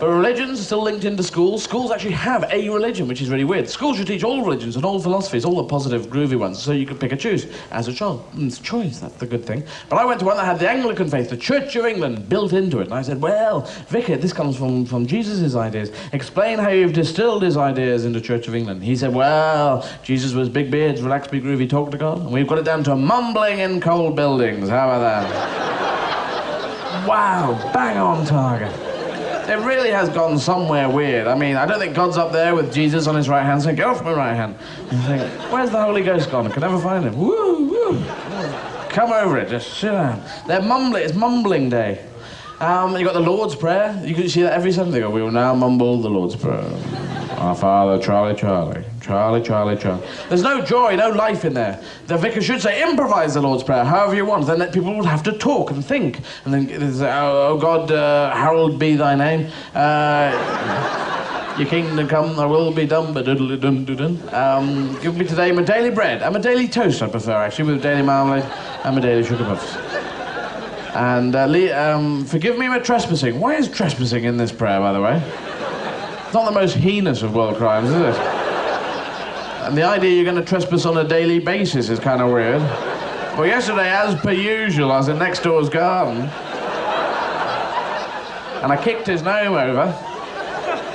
But religions are still linked into schools. Schools actually have a religion, which is really weird. Schools should teach all religions and all philosophies, all the positive, groovy ones, so you can pick and choose as a child. It's choice, that's the good thing. But I went to one that had the Anglican faith, the Church of England, built into it. And I said, well, Vicar, this comes from Jesus' ideas. Explain how you've distilled his ideas into Church of England. He said, well, Jesus was big beards, relaxed, be groovy, talk to God. And we've got it down to mumbling in cold buildings. How about that? Wow, bang on target. It really has gone somewhere weird. I mean, I don't think God's up there with Jesus on his right hand saying, get off my right hand. You think, where's the Holy Ghost gone? I can never find him. Woo, woo. Come over it, just sit down. They're mumbling, it's mumbling day. You got the Lord's Prayer. You can see that every Sunday. They go, we will now mumble the Lord's Prayer. Our Father, Charlie, Charlie. Charlie, Charlie, Charlie. There's no joy, no life in there. The vicar should say, improvise the Lord's Prayer, however you want. Then people would have to talk and think. And then, oh God, hallowed be thy name. Your kingdom come, thy will be done, but diddle-dun-dun-dun. Give me today my daily bread. And my daily toast, I prefer, actually, with daily marmalade and my daily sugar puffs. And forgive me my trespassing. Why is trespassing in this prayer, by the way? It's not the most heinous of world crimes, is it? And the idea you're going to trespass on a daily basis is kind of weird. Well, yesterday, as per usual, I was in next door's garden. And I kicked his gnome over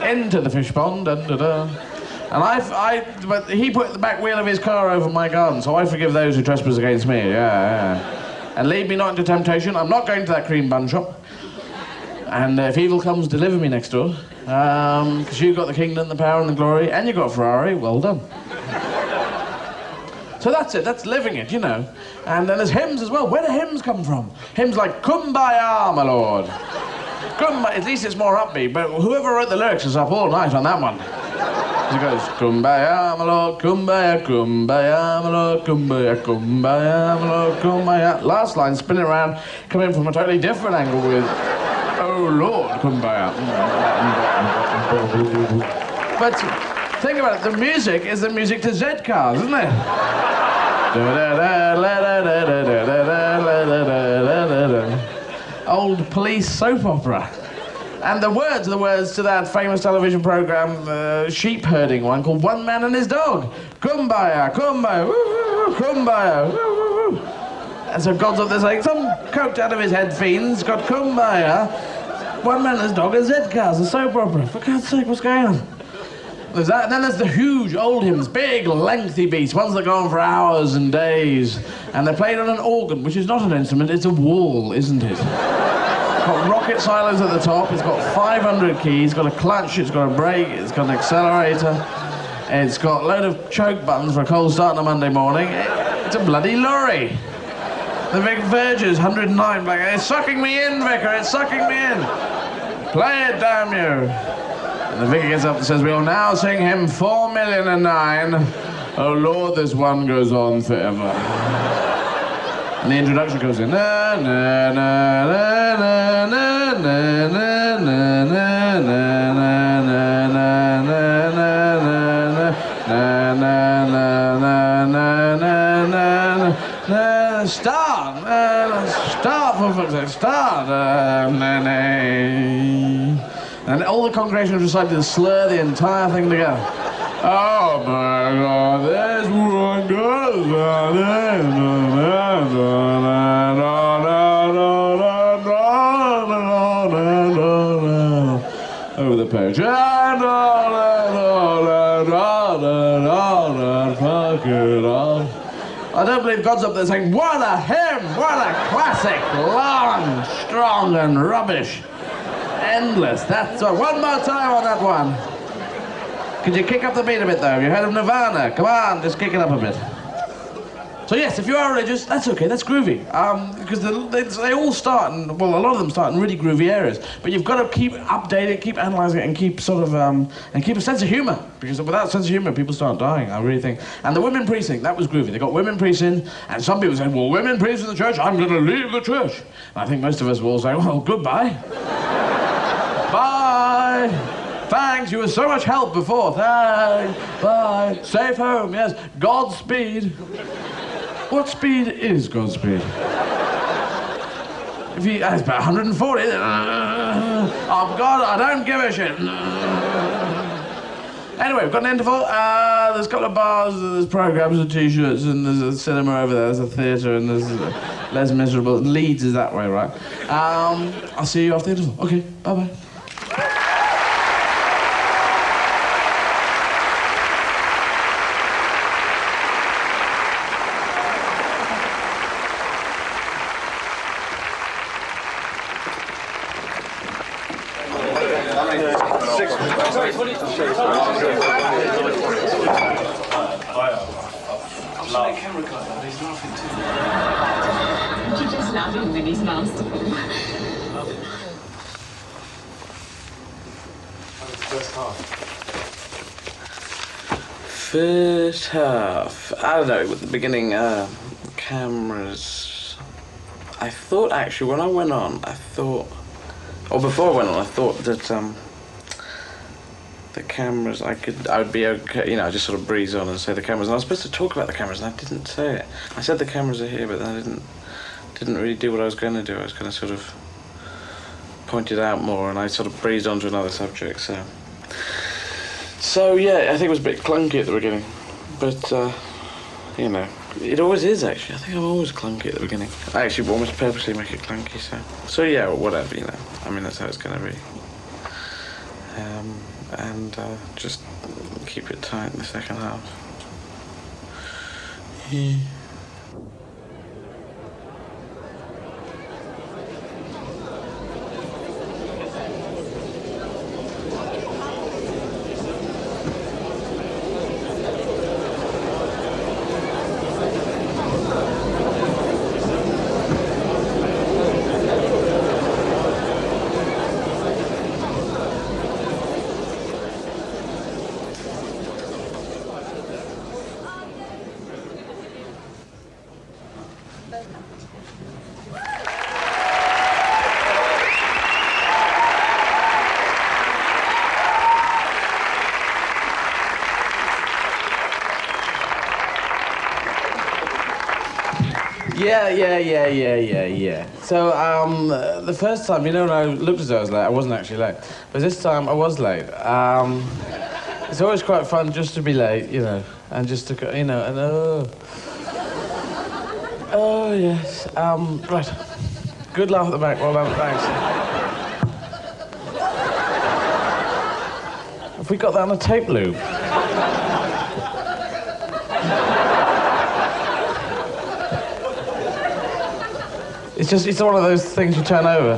into the fish pond. And but he put the back wheel of his car over my garden, so I forgive those who trespass against me. Yeah. And lead me not into temptation. I'm not going to that cream bun shop. And if evil comes, deliver me next door. Because you've got the kingdom, the power and the glory, and you've got a Ferrari. Well done. So that's it, that's living it, you know. And then there's hymns as well. Where do hymns come from? Hymns like, Kumbaya, my lord. Kumbaya, at least it's more upbeat, but whoever wrote the lyrics is up all night on that one. It goes, Kumbaya, my lord, Kumbaya, Kumbaya, my lord, Kumbaya, Kumbaya, my lord, Kumbaya. Last line, spin it around, come in from a totally different angle with, oh Lord, Kumbaya. But think about it, the music is the music to Z cars, isn't it? Old police soap opera. And the words are the words to that famous television program, sheep herding one, called One Man and His Dog. Kumbaya, kumbaya, woo, woo, woo, kumbaya, woo, woo, woo. And so God's up there saying, some coked out of his head fiend's got kumbaya. One Man and His Dog and Z-Cars, a soap opera. For God's sake, what's going on? There's that, and then there's the huge old hymns, big, lengthy beats, ones that go on for hours and days. And they're played on an organ, which is not an instrument, it's a wall, isn't it? It's got rocket silence at the top, it's got 500 keys, it's got a clutch, it's got a brake, it's got an accelerator, it's got a load of choke buttons for a cold start on a Monday morning. It's a bloody lorry. The Vic Verger's 109 black, it's sucking me in, Vicar, it's sucking me in. Play it, damn you. And the vicar gets up and says, we'll now sing hymn 4,000,009. Oh Lord, this one goes on forever. And the introduction goes in. Na na na na na na na na na na na na na. Start, for fuck's sake, start. And all the congregation decided to slur the entire thing together. Oh my God, there's one goes over the page. I don't believe God's up there saying, what a hymn, what a classic, long, strong and rubbish. Endless, that's all. One more time on that one. Could you kick up the beat a bit though? Have you heard of Nirvana? Come on, just kick it up a bit. So yes, if you are religious, that's okay, that's groovy. Because they all start, and well, a lot of them start in really groovy areas. But you've got to keep updating, keep analysing it, and keep sort of, and keep a sense of humour. Because without a sense of humour, people start dying, I really think. And the women precinct, that was groovy. They got women priests in, and some people said, well, women priests in the church, I'm going to leave the church. And I think most of us will all say, well, goodbye. Bye. Thanks, you were so much help before. Thanks. Bye. Safe home, yes. Godspeed. What speed is Godspeed? If you, it's about 140. Oh, God, I don't give a shit. Anyway, we've got an interval. There's a couple of bars, there's programmes and T-shirts, and there's a cinema over there, there's a theatre, and there's Les Miserables. Leeds is that way, right? I'll see you after the interval. Okay, bye-bye. You're just laughing when he's masterful. First half. I don't know, at the beginning, cameras. I thought, actually, when I went on, or before I went on, I thought that, the cameras, I would be okay, you know, I just sort of breeze on and say the cameras. And I was supposed to talk about the cameras, and I didn't say it. I said the cameras are here, but then I didn't really do what I was going to do. I was going to sort of point it out more, and I sort of breezed on to another subject, So, yeah, I think it was a bit clunky at the beginning. But, you know, it always is, actually. I think I'm always clunky at the beginning. I actually almost purposely make it clunky, so yeah, whatever, you know. I mean, that's how it's going to be. And just keep it tight in the second half. Yeah. Yeah. So, the first time, you know, when I looked as though I was late, I wasn't actually late. But this time, I was late. It's always quite fun just to be late, you know, and just to, you know, and oh, yes. Right. Good laugh at the back. Well done. Thanks. Have we got that on a tape loop? It's one of those things you turn over.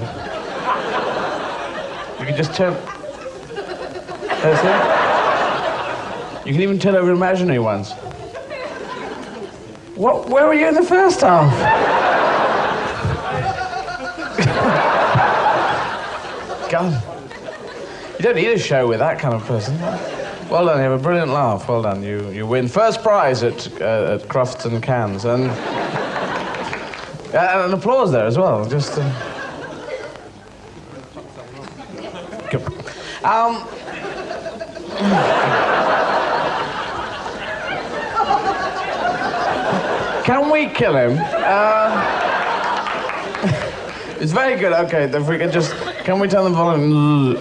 You can just turn... That's it. You can even turn over imaginary ones. What? Where were you in the first half? God. You don't need a show with that kind of person. Well done, you have a brilliant laugh. Well done. You win first prize at Crufts and Cans. And an applause there as well. Just. Good. Can we kill him? It's very good. Okay, if we can just. Can we turn the volume?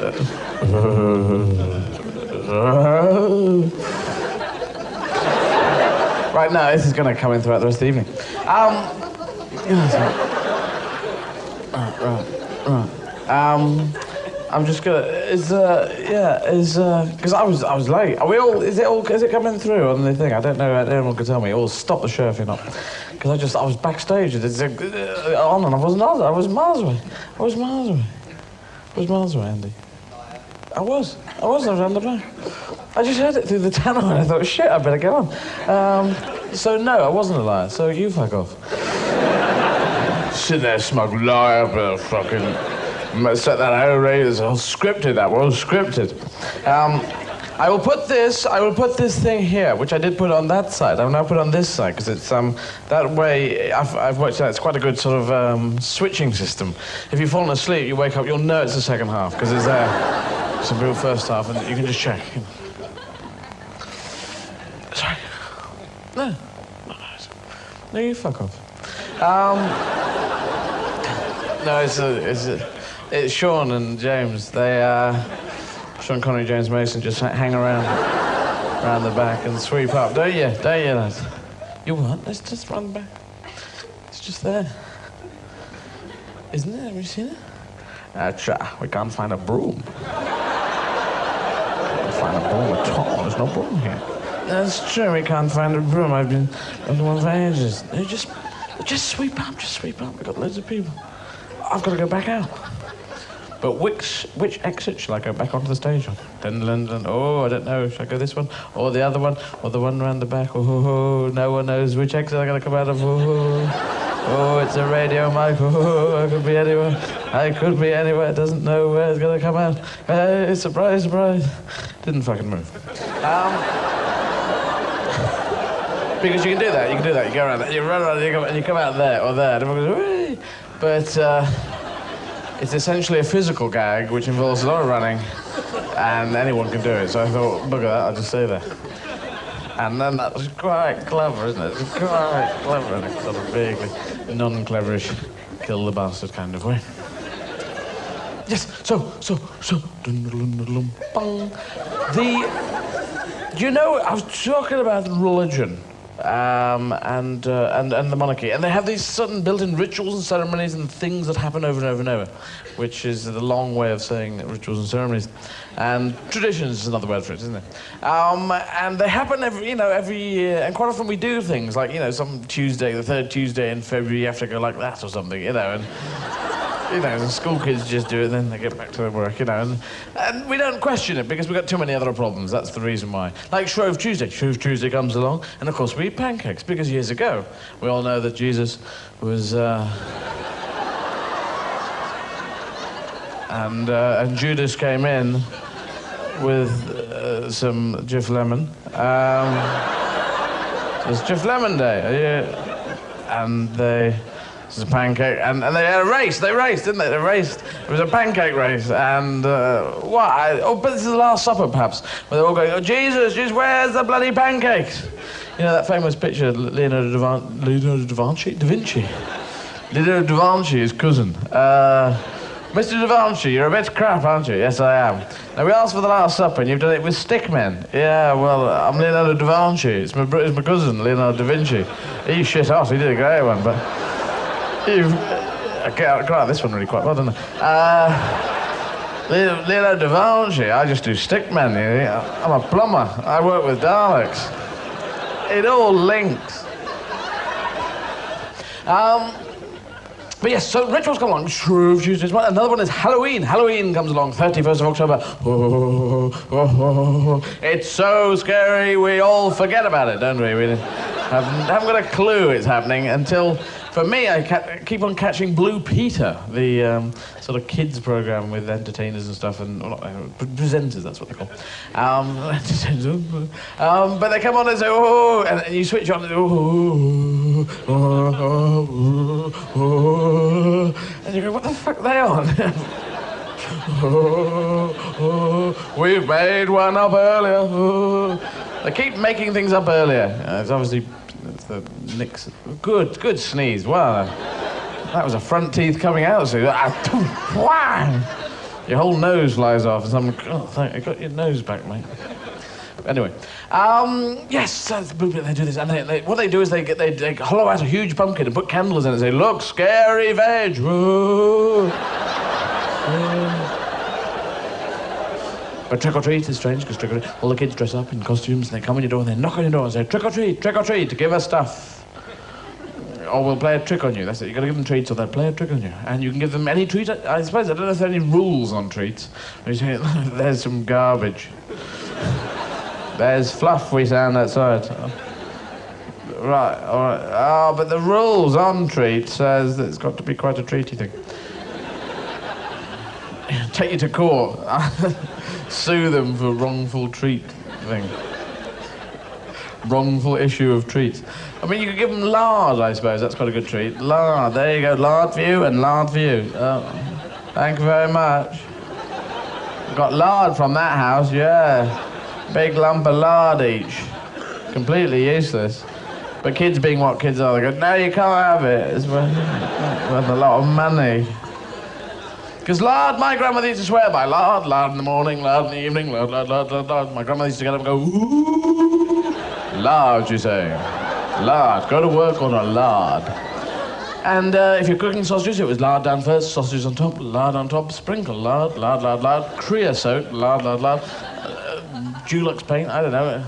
Right now, this is going to come in throughout the rest of the evening. Right. I'm just gonna. Because I was late. Are we all? Is it coming through on the thing? I don't know. Anyone can tell me. Or stop the show if you're not. Because I was backstage. It's on, and I was miles away. I was miles away, Andy. I was around the back. I just heard it through the tannoy, and I thought, shit, I better get on. So no, I wasn't a liar. So you fuck off. Sit there, smug liar, but fucking set that out rate. It's all scripted. That was scripted. I will put this thing here, which I did put on that side. I'll now put on this side because it's that way. I've worked out it's quite a good sort of switching system. If you've fallen asleep, you wake up, you'll know it's the second half because it's there. It's a real first half, and you can just check. You know. Sorry. No, you fuck off. No, it's Sean and James. Sean Connery, James Mason just hang around the back and sweep up. Don't you, lads? You what? Let's just run back. It's just there. Isn't it? Have you seen it? We can't find a broom. Can't find a broom at all. There's no broom here. That's true, we can't find a broom. I've been on the one for ages. Just sweep up, We've got loads of people. I've got to go back out. But which exit shall I go back onto the stage on? Oh, I don't know. Shall I go this one? Or the other one? Or the one round the back? Oh, no one knows which exit I'm going to come out of. Oh, it's a radio mic. Oh, I could be anywhere. Doesn't know where it's going to come out. Hey, surprise. Didn't fucking move. Because you can do that. You go around that. You run around and you come out there or there. And everyone goes, whee! But it's essentially a physical gag which involves a lot of running, and anyone can do it. So I thought, look at that, I'll just stay there. And then that was quite clever, isn't it? It was quite clever in a sort of vaguely non-cleverish, kill the bastard kind of way. Yes, so, bang. Do you know, I was talking about religion. And the monarchy. And they have these certain built-in rituals and ceremonies and things that happen over and over and over, which is the long way of saying rituals and ceremonies. And traditions is another word for it, isn't it? And they happen every year, and quite often we do things like, some Tuesday, the third Tuesday in February, you have to go like that or something, and... the school kids just do it, then they get back to their work, and we don't question it because we've got too many other problems. That's the reason why. Like Shrove Tuesday. Shrove Tuesday comes along, and of course we eat pancakes because years ago we all know that Jesus was... And Judas came in with some Jif Lemon. It's Jif Lemon Day. And they... It was a pancake, and they had a race. They raced, didn't they? They raced. It was a pancake race, and but this is the Last Supper, perhaps, where they're all going, oh, Jesus, where's the bloody pancakes? That famous picture, Leonardo da Vinci, his cousin. Mr. Da Vinci, you're a bit crap, aren't you? Yes, I am. Now, we asked for the Last Supper, and you've done it with stickmen. Yeah, well, I'm Leonardo da Vinci. It's my cousin, Leonardo da Vinci. He shit off. He did a great one, but... I got this one really quite well, didn't I? Leonardo da Vinci, I just do stickmen. I'm a plumber. I work with Daleks. It all links. But yes, so rituals come along. Shrove Tuesday. Another one is Halloween. Halloween comes along, 31st of October. It's so scary, we all forget about it, don't we? We haven't got a clue it's happening until... For me, I keep on catching Blue Peter, the sort of kids program with entertainers and stuff, and presenters, that's what they call. But they come on and say, oh, and you switch on, and and you go, what the fuck are they on? We've made one up earlier. They keep making things up earlier. It's obviously... It's the Nixon. Good sneeze. Wow. That was a front teeth coming out. So, your whole nose flies off. And someone, thank you. Got your nose back, mate. Anyway, yes, they do this. And what they do is they hollow out a huge pumpkin and put candles in it and say, look, scary veg. But trick-or-treat is strange, because trick-or-treat, all the kids dress up in costumes, and they come on your door, and they knock on your door and say, trick-or-treat, to give us stuff. Or we'll play a trick on you, that's it. You've got to give them treats, or they'll play a trick on you. And you can give them any treat. I suppose, I don't know if there are any rules on treats. You say, there's some garbage. There's fluff, we sound outside. Right, all right. Oh, but the rules on treats says that it's got to be quite a treaty thing. Take you to court. Sue them for wrongful treat thing. Wrongful issue of treats. I mean, you could give them lard, I suppose. That's quite a good treat. Lard. There you go. Lard for you and lard for you. Oh, thank you very much. Got lard from that house, yeah. Big lump of lard each. Completely useless. But kids being what kids are, they go, no, you can't have it. It's worth a lot of money. Because lard, my grandmother used to swear by. Lard, lard in the morning, lard in the evening, lard, lard, lard, lard, lard. My grandmother used to get up and go, ooh. Lard, you say. Lard. Go to work on a lard. And if you're cooking sausages, it was lard down first, sausages on top, sprinkle lard, lard, lard, lard, creosote, lard, lard, lard, Dulux paint, I don't know.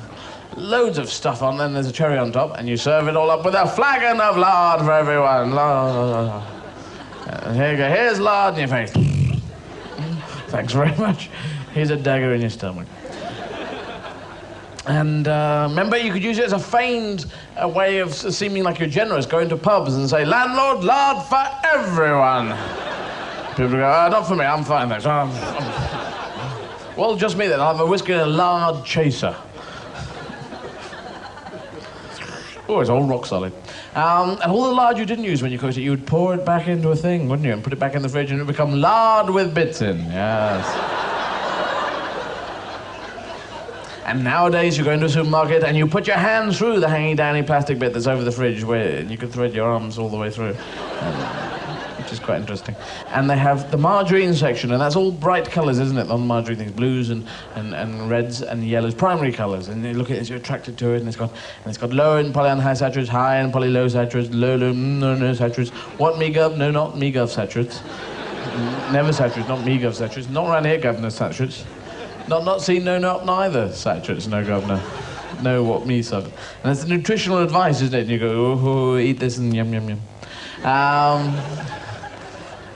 Loads of stuff on, then there's a cherry on top, and you serve it all up with a flagon of lard for everyone. Lard. And here you go, here's lard in your face. Thanks very much. Here's a dagger in your stomach. And remember, you could use it as a feigned way of seeming like you're generous, going to pubs and say, landlord, lard for everyone. People go, not for me, I'm fine, thanks. Well, just me then, I'll have a whiskey and a lard chaser. Oh, it's all rock solid. And all the lard you didn't use when you cooked it, you would pour it back into a thing, wouldn't you? And put it back in the fridge and it would become lard with bits in, yes. And nowadays you go into a supermarket and you put your hand through the hangy-downy plastic bit that's over the fridge where you can thread your arms all the way through, which is quite interesting. And they have the margarine section, and that's all bright colours, isn't it, on the margarine things, blues and reds and yellows, primary colours. And you look at it, you're attracted to it, and it's got low and polyunsaturates, high and polylow saturates, low, no saturates. What me gov? No, not me gov saturates. Never saturates, not me gov saturates. Not around here, governor saturates. Not seen, no, not neither saturates, no governor. No, what me sub. And it's nutritional advice, isn't it? And you go, oh, eat this and yum, yum, yum.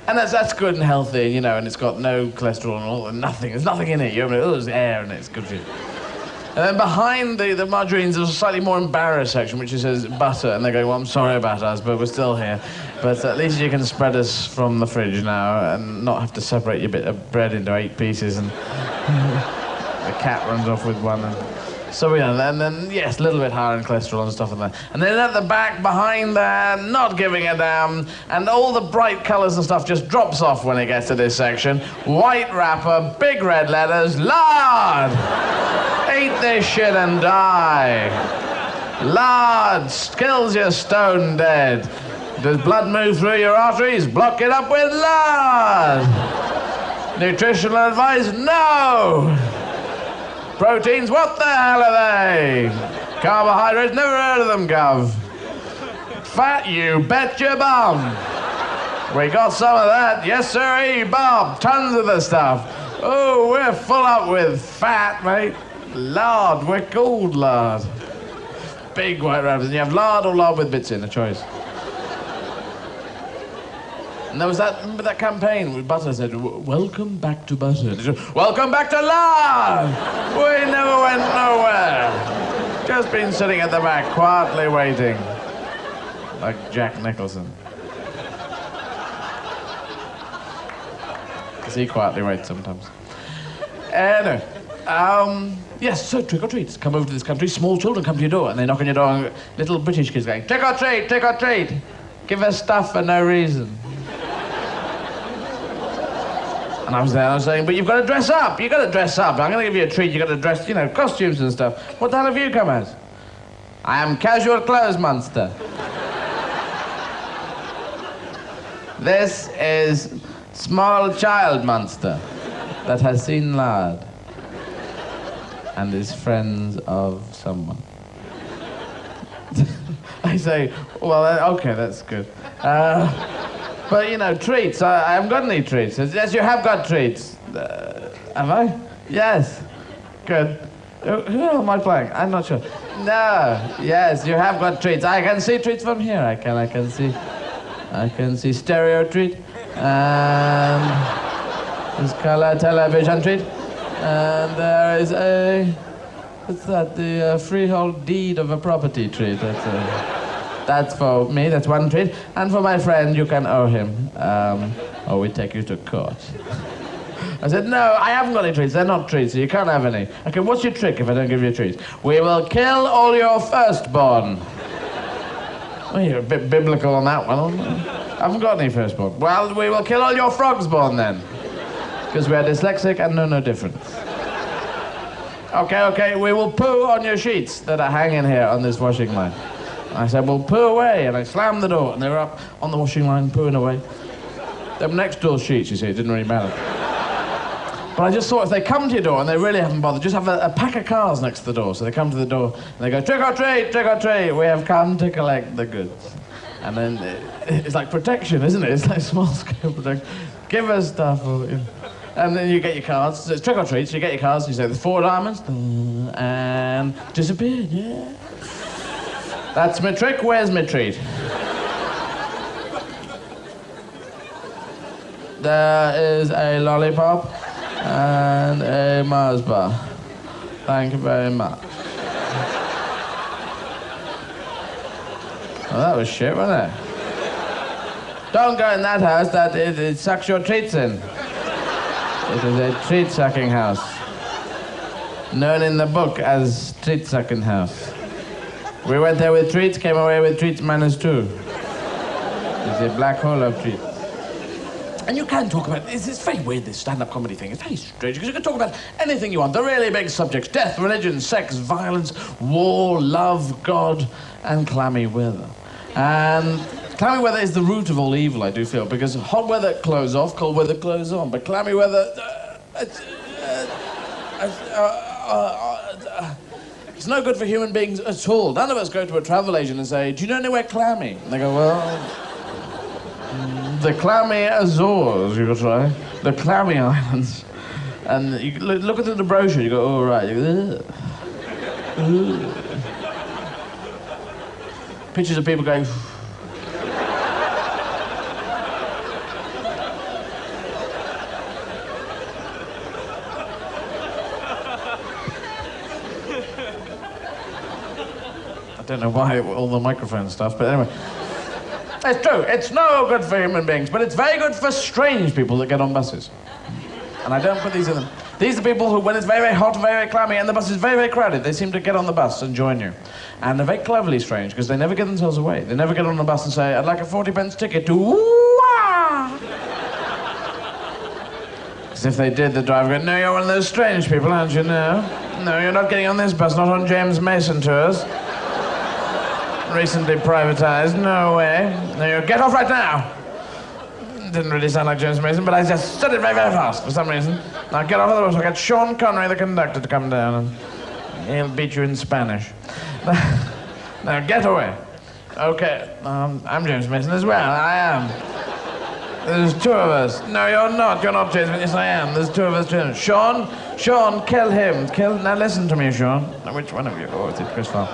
And that's good and healthy, you know, and it's got no cholesterol and all, and nothing. There's nothing in it. There's air in it, it's good for you. And then behind the margarines, there's a slightly more embarrassed section, which says butter, and they go, well, I'm sorry about us, but we're still here. But at least you can spread us from the fridge now and not have to separate your bit of bread into 8 pieces and the cat runs off with one. So, yeah, and then, yes, a little bit higher in cholesterol and stuff like that. And then at the back, behind there, not giving a damn, and all the bright colours and stuff just drops off when it gets to this section. White wrapper, big red letters, lard! Eat this shit and die. Lard kills you stone dead. Does blood move through your arteries? Block it up with lard. Nutritional advice? No. Proteins? What the hell are they? Carbohydrates? Never heard of them, gov. Fat? You bet your bum. We got some of that. Yes, sir, Bob. Tons of the stuff. Oh, we're full up with fat, mate. Lard, we're called lard. Big white wrappers, and you have lard or lard with bits in, a choice. And there was that, remember that campaign where Butter said, welcome back to Butter. Welcome back to lard! We never went nowhere. Just been sitting at the back, quietly waiting. Like Jack Nicholson. Because he quietly waits sometimes. Anyway. Yes, so trick or treats. Come over to this country, small children come to your door and they knock on your door and little British kids going, trick or treat, trick or treat. Give us stuff for no reason. And I was there, I was saying, but you've got to dress up, you've got to dress up. I'm going to give you a treat, you've got to dress, you know, costumes and stuff. What the hell have you come as? I am casual clothes monster. This is small child monster that has seen lard. And is friends of someone. I say, well, okay, that's good. But, you know, treats, I haven't got any treats. Yes, you have got treats. Have I? Yes. Good. Who am I playing? I'm not sure. No, yes, you have got treats. I can see treats from here. I can see stereo treat. And there's color television treat. And there is what's that, the freehold deed of a property treat. That's for me, that's one treat. And for my friend, you can owe him, or we take you to court. I said, no, I haven't got any treats, they're not treats, so you can't have any. Okay, what's your trick if I don't give you treats? We will kill all your firstborn. Well, you're a bit biblical on that one. I haven't got any firstborn. Well, we will kill all your frogsborn then. Because we are dyslexic and know no difference. Okay, we will poo on your sheets that are hanging here on this washing line. I said, well, poo away, and I slammed the door, and they were up on the washing line, pooing away. They were next door sheets, you see, it didn't really matter. But I just thought if they come to your door and they really haven't bothered, just have a pack of cars next to the door. So they come to the door and they go, trick or treat, we have come to collect the goods. And then it's like protection, isn't it? It's like small-scale protection. Give us stuff. Or, you know. And then you get your cards. So it's trick or treat, so you get your cards and you say, there's 4 diamonds, and disappeared, yeah. That's my trick, where's my treat? There is a lollipop and a Mars bar. Thank you very much. Well, that was shit, wasn't it? Don't go in that house, it sucks your treats in. It is a treat-sucking house. Known in the book as treat-sucking house. We went there with treats, came away with treats -2. It's a black hole of treats. And you can talk about it. It's very weird, this stand-up comedy thing. It's very strange, because you can talk about anything you want. The really big subjects: death, religion, sex, violence, war, love, God, and clammy weather. And clammy weather is the root of all evil, I do feel, because hot weather clothes off, cold weather clothes on. But clammy weather... it's no good for human beings at all. None of us go to a travel agent and say, do you know anywhere clammy? And they go, well... the clammy Azores, you could try. The clammy islands. And you look at the brochure, you go, oh, right. You go, ugh. Ugh. Pictures of people going... I don't know why, all the microphone stuff, but anyway. It's true, it's no good for human beings, but it's very good for strange people that get on buses. And I don't put these in them. These are people who, when it's very, very hot, very, very clammy, and the bus is very, very crowded, they seem to get on the bus and join you. And they're very cleverly strange, because they never get themselves away. They never get on the bus and say, I'd like a 40p ticket to woo-ah! Because if they did, the driver would go, no, you're one of those strange people, aren't you? No. No, you're not getting on this bus, not on James Mason tours. Recently privatized, no way. No, you get off right now. Didn't really sound like James Mason, but I just said it very, very fast for some reason. Now get off of the bus. I'll get Sean Connery, the conductor, to come down, and he'll beat you in Spanish. Now get away. Okay, I'm James Mason as well. I am. There's 2 of us. No, you're not. You're not James Mason. Yes, I am. There's 2 of us. Sean, kill him. Now listen to me, Sean. Now, which one of you? Oh, it's Chris Farr.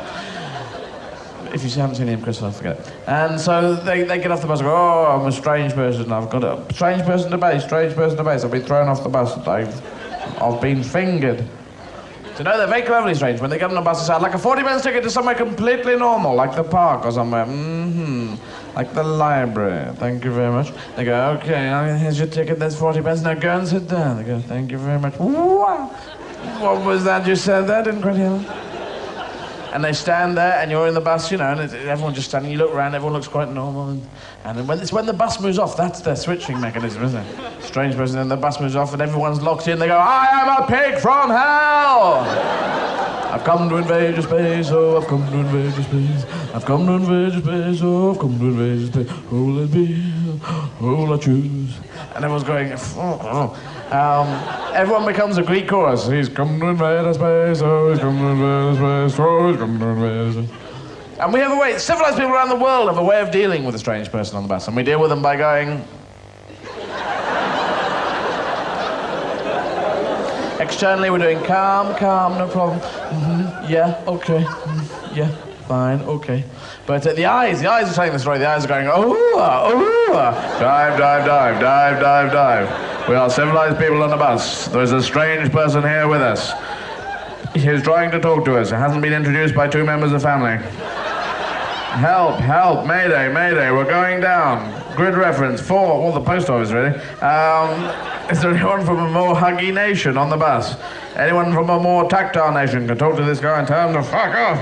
If you haven't seen him, Chris, I'll forget it. And so they get off the bus and go, oh, I'm a strange person. I've got a strange person to base, strange person to base. I've been thrown off the bus. I've been fingered. So no, they're very cleverly strange. When they get on the bus, they say, I'd like a 40p ticket to somewhere completely normal, like the park or somewhere. Like the library. Thank you very much. They go, okay, here's your ticket, there's 40p. Now go and sit down. They go, thank you very much. What was that you said there? Didn't quite hear that. And they stand there, and you're in the bus, you know, and everyone's just standing. You look around, everyone looks quite normal. And when the bus moves off, that's their switching mechanism, isn't it? Strange person, and the bus moves off, and everyone's locked in. They go, I am a pig from hell! I've come to invade your space, oh, I've come to invade your space. I've come to invade your space, oh, I've come to invade your space. Who will it be? Who will I choose? And everyone's going, everyone becomes a Greek chorus. He's come to invade our space, oh, he's come to invade our space, oh, he's come to invade our space. And we have a way, civilized people around the world have a way of dealing with a strange person on the bus, and we deal with them by going... Externally, we're doing calm, no problem. Yeah, okay, yeah, fine, okay. But the eyes are telling the story. The eyes are going, dive, dive, dive, dive, dive, dive. We are civilized people on the bus. There's a strange person here with us. He's trying to talk to us. It hasn't been introduced by 2 members of the family. Help, help, mayday, mayday, we're going down. Grid reference, 4, well, the post office, really. Is there anyone from a more huggy nation on the bus? Anyone from a more tactile nation can talk to this guy and tell him to fuck off.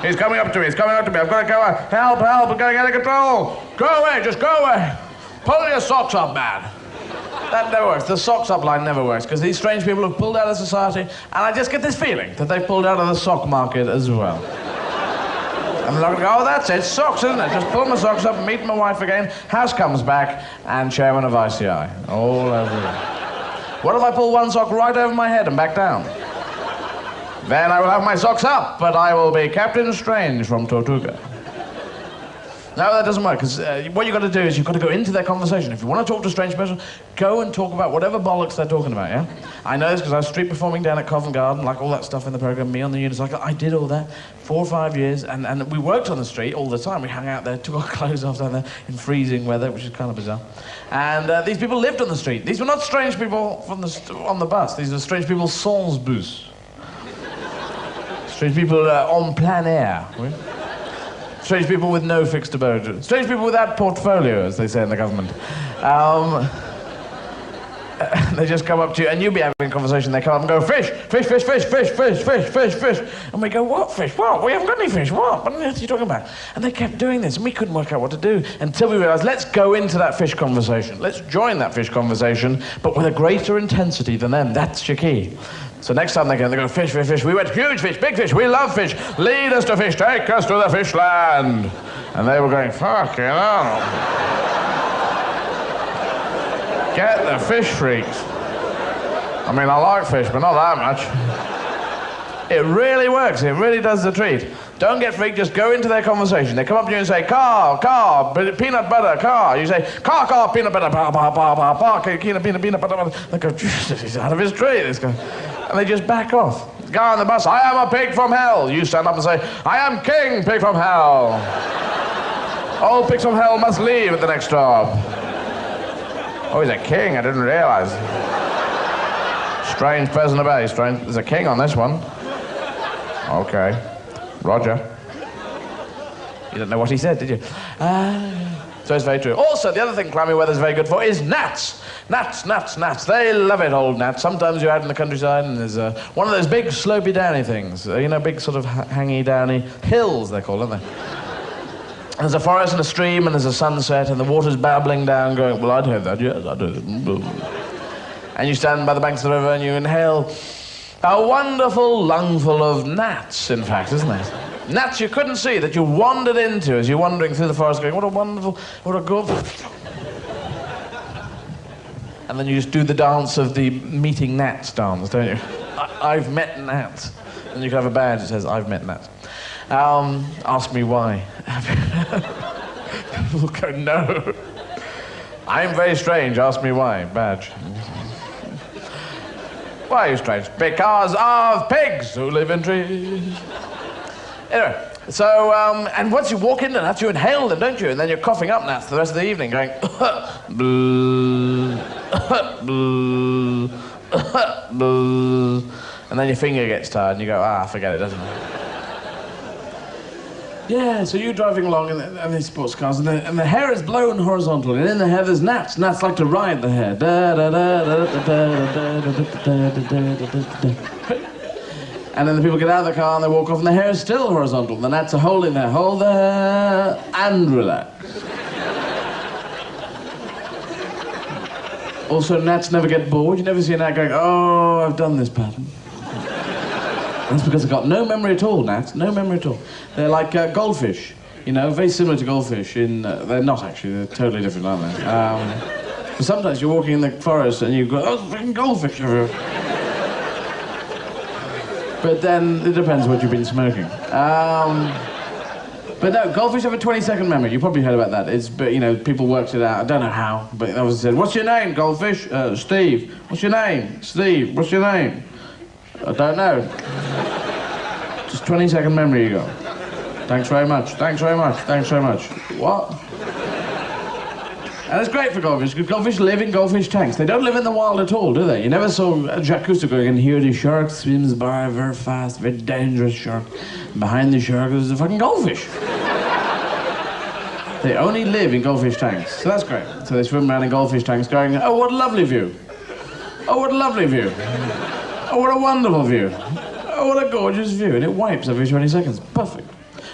He's coming up to me, I've got to go out. Help, help, we're going out of control. Go away, just go away. Pull your socks up, man. That never works. The socks up line never works, because these strange people have pulled out of society, and I just get this feeling that they've pulled out of the sock market as well. I'm not gonna go, oh, that's it, socks, isn't it? Just pull my socks up, meet my wife again, house comes back, and chairman of ICI. All over it. What if I pull one sock right over my head and back down? Then I will have my socks up, but I will be Captain Strange from Tortuga. No, that doesn't work, because what you've got to do is you've got to go into their conversation. If you want to talk to a strange person, go and talk about whatever bollocks they're talking about, yeah? I know this because I was street performing down at Covent Garden, like all that stuff in the programme, me on the unicycle. I did all that 4 or 5 years, and we worked on the street all the time. We hung out there, took our clothes off down there in freezing weather, which is kind of bizarre. And these people lived on the street. These were not strange people from on the bus. These were strange people sans bus. Strange people en plein air. Oui? Strange people with no fixed abode. Strange people without portfolio, as they say in the government. They just come up to you, and you'll be having a conversation. They come up and go, fish, fish, fish, fish, fish, fish, fish, fish, fish. And we go, what fish? What? We haven't got any fish. What? What on earth are you talking about? And they kept doing this, and we couldn't work out what to do until we realised, let's go into that fish conversation. Let's join that fish conversation, but with a greater intensity than them. That's your key. So next time they go, fish, fish, fish. We went, huge fish, big fish, we love fish. Lead us to fish, take us to the fish land. And they were going, fucking hell. Get the fish freaks. I mean, I like fish, but not that much. It really works, it really does the treat. Don't get freaked, just go into their conversation. They come up to you and say, car, peanut butter, car. You say, car, peanut butter, peanut butter. They go, Jesus, he's out of his tree, this guy. And they just back off. The guy on the bus, I am a pig from hell. You stand up and say, I am king, pig from hell. All pigs from hell must leave at the next stop. Oh, he's a king, I didn't realise. Strange person to be, strange. There's a king on this one. Okay. Roger. You didn't know what he said, did you? So it's very true. Also, the other thing clammy weather's very good for is gnats. Gnats, gnats, gnats. They love it, old gnats. Sometimes you're out in the countryside and there's one of those big slopey downy things. You know, big sort of hangy downy hills, they're called, aren't they? And there's a forest and a stream and there's a sunset and the water's babbling down going, well, I'd heard that, yes, I'd heard it. And you stand by the banks of the river and you inhale a wonderful lungful of gnats, in fact, isn't it? Gnats you couldn't see, that you wandered into as you're wandering through the forest going, what a wonderful, what a good... And then you just do the dance of the meeting gnats dance, don't you? I've met gnats. And you can have a badge that says, I've met gnats. Ask me why. People go, no. I'm very strange, ask me why. Badge. Why are you strange? Because of pigs who live in trees. Anyway, so, and once you walk into gnats, you inhale them, don't you? And then you're coughing up gnats the rest of the evening, going, blue, blue, blue. And then your finger gets tired and you go, forget it, doesn't it? Yeah, so you're driving along in these sports cars and the hair is blown horizontal and in the hair there's gnats. Gnats like to ride the hair. And then the people get out of the car and they walk off and the hair is still horizontal. The gnats are holding their hold there and relax. Also, gnats never get bored. You never see a gnat going, oh, I've done this pattern. That's because they've got no memory at all, gnats, no memory at all. They're like goldfish, you know, very similar to goldfish in... they're not, actually, they're totally different, aren't they? But sometimes you're walking in the forest and you go, oh, freaking goldfish. But then it depends what you've been smoking. But no, goldfish have a 20-second memory. You probably heard about that. But, you know, people worked it out. I don't know how, but they always said, what's your name, goldfish? Steve. What's your name? Steve. What's your name? I don't know. Just 20-second memory you got. Thanks very much. Thanks very much. Thanks very much. What? And it's great for goldfish, because goldfish live in goldfish tanks. They don't live in the wild at all, do they? You never saw Jacques Cousteau going, and here the shark swims by very fast, very dangerous shark. Behind the shark is a fucking goldfish. They only live in goldfish tanks. So that's great. So they swim around in goldfish tanks going, oh, what a lovely view. Oh, what a lovely view. Oh, what a wonderful view. Oh, what a gorgeous view. And it wipes every 20 seconds. Perfect.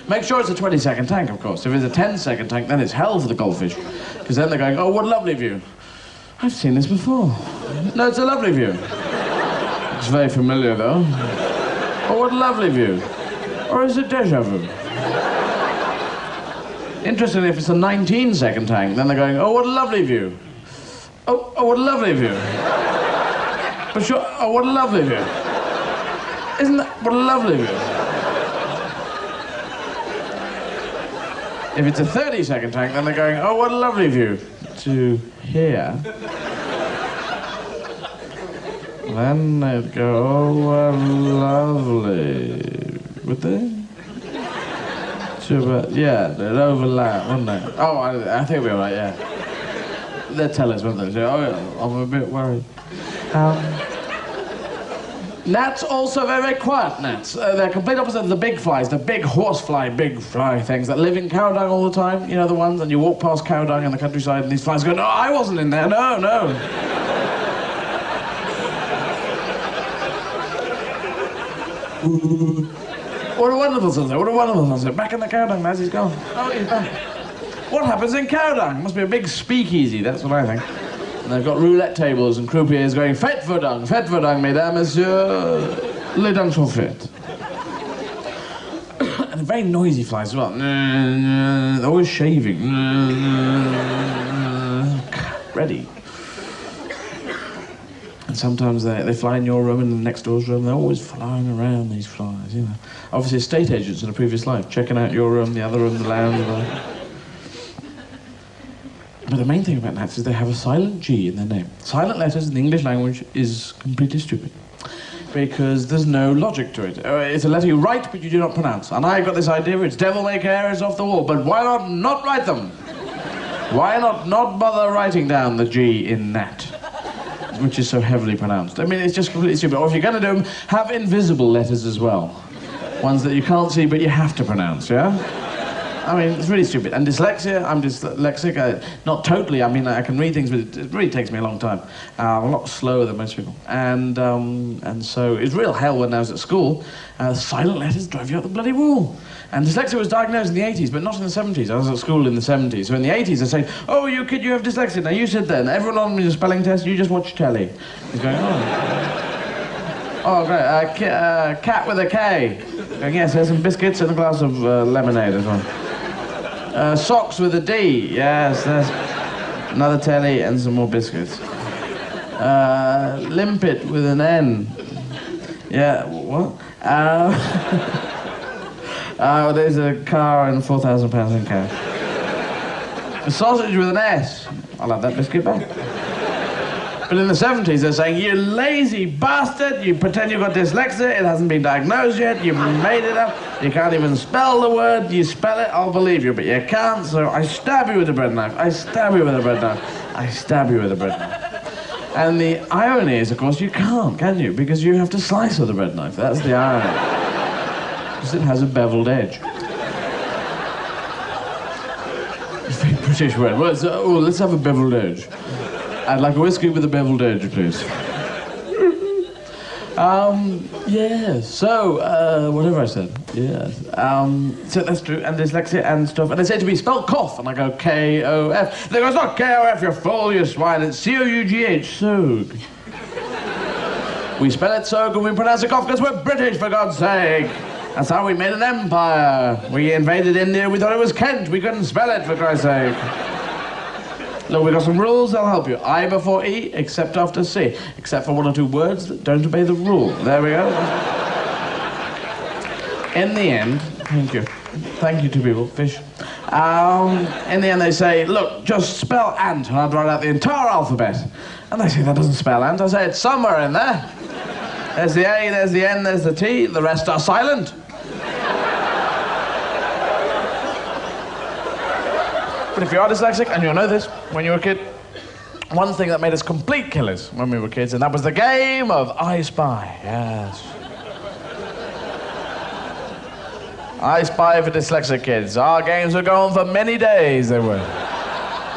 Make sure it's a 20-second tank, of course. If it's a 10-second tank, then it's hell for the goldfish. Because then they're going, oh, what a lovely view. I've seen this before. No, it's a lovely view. It's very familiar, though. Oh, what a lovely view. Or is it déjà vu? Interestingly, if it's a 19-second tank, then they're going, oh, what a lovely view. Oh, what a lovely view. But sure, oh, what a lovely view. Isn't that, what a lovely view. If it's a 30-second tank, then they're going, oh, what a lovely view. To here. Then they'd go, oh, what lovely. Would they? Yeah, they'd overlap, wouldn't they? Oh, I think we're right, yeah. They'd tell us, wouldn't they? Say, oh, yeah, I'm a bit worried. Gnats also very, very quiet gnats. They're complete opposite of the big flies, the big horsefly, big fly things that live in cow dung all the time. You know the ones, and you walk past cow dung in the countryside and these flies go, no, I wasn't in there, no, no. What a wonderful sunset, what a wonderful sunset. Back in the cow dung, lads, he's gone. Oh, he's back. What happens in cow dung? Must be a big speakeasy, that's what I think. And they've got roulette tables and croupiers going, faites vos dung, mesdames, messieurs, les dungs sont faites. And very noisy flies as well. They're always shaving. Ready. And sometimes they fly in your room and the next door's room. They're always flying around, these flies, you know. Obviously, estate agents in a previous life, checking out your room, the other room, the lounge. But the main thing about gnats is they have a silent G in their name. Silent letters in the English language is completely stupid. Because there's no logic to it. It's a letter you write, but you do not pronounce. And I got this idea, it's devil may care is off the wall, but why not write them? Why not bother writing down the G in gnat? Which is so heavily pronounced. I mean, it's just completely stupid. Or if you're going to do them, have invisible letters as well. Ones that you can't see, but you have to pronounce, yeah? I mean, it's really stupid. And dyslexia, I'm dyslexic. Not totally, I mean, I can read things, but it really takes me a long time. I'm a lot slower than most people. And so it's real hell when I was at school. Silent letters drive you up the bloody wall. And dyslexia was diagnosed in the 80s, but not in the 70s. I was at school in the 70s. So in the 80s, they're saying, oh, you kid, you have dyslexia. Now you sit there, and everyone on your spelling test, you just watch telly. He's going, oh. Oh, great. Cat with a K. Going, yes, there's some biscuits and a glass of lemonade as well. Socks with a D. Yes, there's another telly and some more biscuits. Limpet with an N. Yeah, what? There's a car and £4,000 in cash. A sausage with an S. I'll have that biscuit back. But in the 70s, they're saying, you lazy bastard, you pretend you've got dyslexia, it hasn't been diagnosed yet, you made it up, you can't even spell the word, you spell it, I'll believe you, but you can't, so I stab you with a bread knife, I stab you with a bread knife, I stab you with a bread knife. And the irony is, of course, you can't, can you? Because you have to slice with a bread knife, that's the irony. Because it has a beveled edge. Very British word. Well, oh, let's have a beveled edge. I'd like a whiskey with a beveled edge, please. Yeah, so, whatever I said, yes. So that's true, and dyslexia and stuff. And they say to me, spell cough, and I go K-O-F. They go, it's not K-O-F, you fool, you swine, it's C-O-U-G-H, soog. We spell it soog and we pronounce it cough because we're British, for God's sake. That's how we made an empire. We invaded India, we thought it was Kent, we couldn't spell it, for Christ's sake. Look, we've got some rules that'll help you. I before E, except after C. Except for one or two words that don't obey the rule. There we go. In the end, thank you. Thank you to people, fish. In the end they say, look, just spell ant, and I'd write out the entire alphabet. And they say, that doesn't spell ant. I say, it's somewhere in there. There's the A, there's the N, there's the T, the rest are silent. But if you are dyslexic, and you'll know this, when you were a kid, one thing that made us complete killers when we were kids, and that was the game of I Spy, yes. I Spy for dyslexic kids. Our games were going for many days, they were.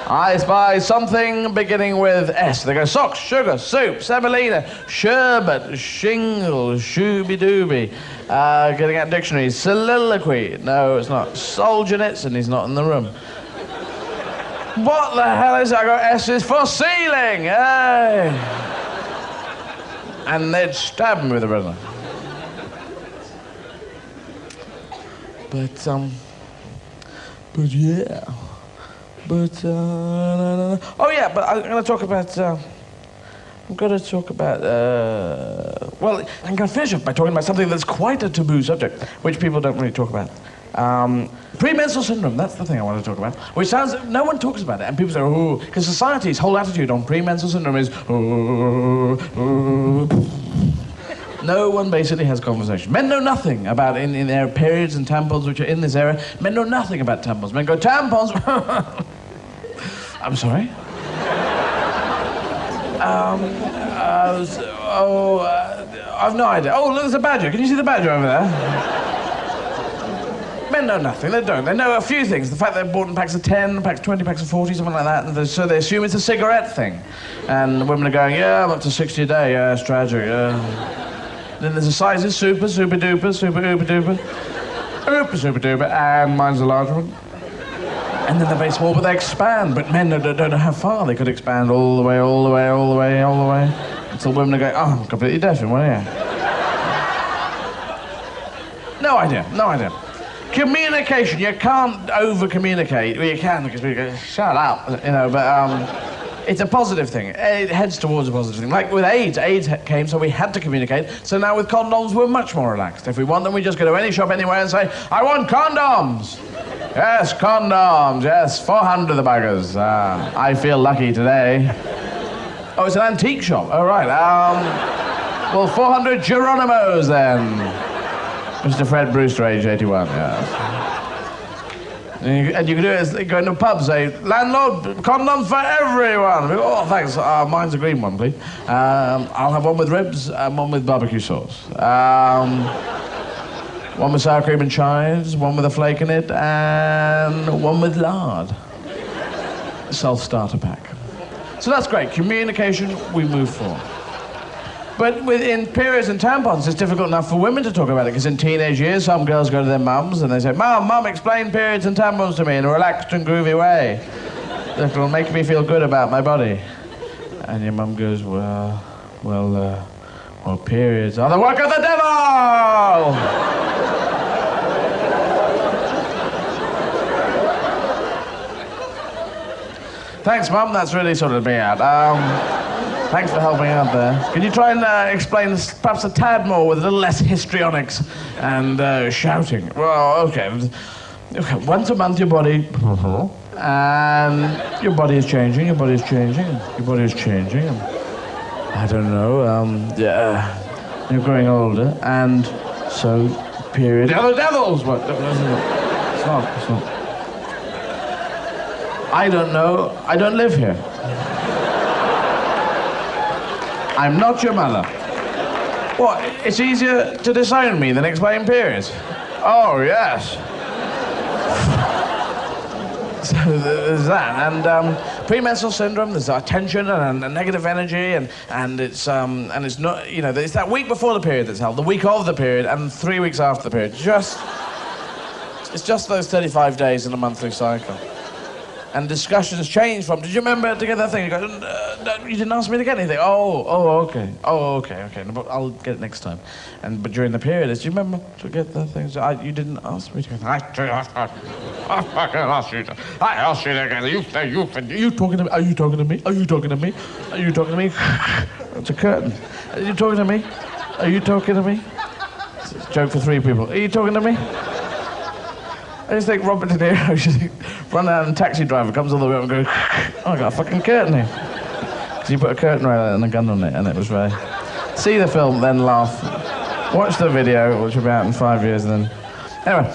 I spy something beginning with S. They go socks, sugar, soup, semolina, sherbet, shingle, shooby-dooby. Getting out dictionaries, soliloquy. No, it's not. Solzhenitsyn, he's not in the room. What the hell is that? I go, S is for ceiling, hey! And they'd stab me with a bread knife. But, But yeah. But, oh yeah, but I'm going to talk about, well, I'm going to finish up by talking about something that's quite a taboo subject, which people don't really talk about. Premenstrual syndrome, that's the thing I want to talk about. Which sounds, no one talks about it, and people say, oh, because society's whole attitude on premenstrual syndrome is, no one basically has conversation. Men know nothing about in their periods and tampons, which are in this era. Men know nothing about tampons. Men go, tampons. I'm sorry. I've no idea. Oh, look, there's a badger. Can you see the badger over there? Men know nothing, they don't. They know a few things. The fact they're bought in packs of 10, packs of 20, packs of 40, something like that. And so they assume it's a cigarette thing. And women are going, yeah, I'm up to 60 a day, yeah, it's tragic, yeah. Then there's the sizes, super, super duper, super uber duper, super duper, and mine's a large one. And then they're very small, but they expand. But men don't know how far they could expand all the way, all the way, all the way, all the way. Until women are going, oh, I'm completely deaf in one ear. No idea, no idea. Communication, you can't over-communicate. Well, you can, because people go, shut up, you know, but it's a positive thing. It heads towards a positive thing. Like with AIDS came, so we had to communicate. So now with condoms, we're much more relaxed. If we want them, we just go to any shop anywhere and say, I want condoms. Yes, condoms, yes, 400 of the buggers. I feel lucky today. Oh, it's an antique shop, oh, right. Well, 400 Geronimos, then. Mr. Fred Brewster, age 81, yes. And you can do it as go into a pub, say, landlord, condoms for everyone. Oh, thanks. Mine's a green one, please. I'll have one with ribs and one with barbecue sauce. One with sour cream and chives, one with a flake in it, and one with lard. Self-starter pack. So that's great. Communication, we move forward. But within periods and tampons, it's difficult enough for women to talk about it, because in teenage years, some girls go to their mums and they say, Mum, explain periods and tampons to me in a relaxed and groovy way. That'll make me feel good about my body. And your mum goes, well, periods are the work of the devil! Thanks, Mum, that's really sorted me out. Thanks for helping out there. Can you try and explain this perhaps a tad more with a little less histrionics and shouting? Well, okay. Once a month, your body... and your body is changing, your body is changing, your body is changing. I don't know, yeah. You're growing older, and so, period... The devils! What? It's not. I don't know. I don't live here. I'm not your mother. What? It's easier to disown me than explain periods? Oh, yes. So there's that. And premenstrual syndrome, there's tension and negative energy, and it's not, you know, it's that week before the period that's held, the week of the period, and 3 weeks after the period. It's just those 35 days in a monthly cycle. And discussions change from, did you remember to get that thing? You go, you didn't ask me to get anything. Okay. No, but I'll get it next time. But during the period, do you remember to get that thing? So you didn't ask me to get it. I fucking asked you to. I asked you to get it. Are you talking to me? Are you talking to me? Are you talking to me? Are you talking to me? It's a curtain. Are you talking to me? Are you talking to me? It's a joke for 3 people. Are you talking to me? I just think Robert De Niro should run out and taxi driver comes all the way up and goes, oh, I got a fucking curtain here. Because you put a curtain right there and a gun on it, and it was very... See the film, then laugh. Watch the video, which will be out in 5 years, and then... Anyway,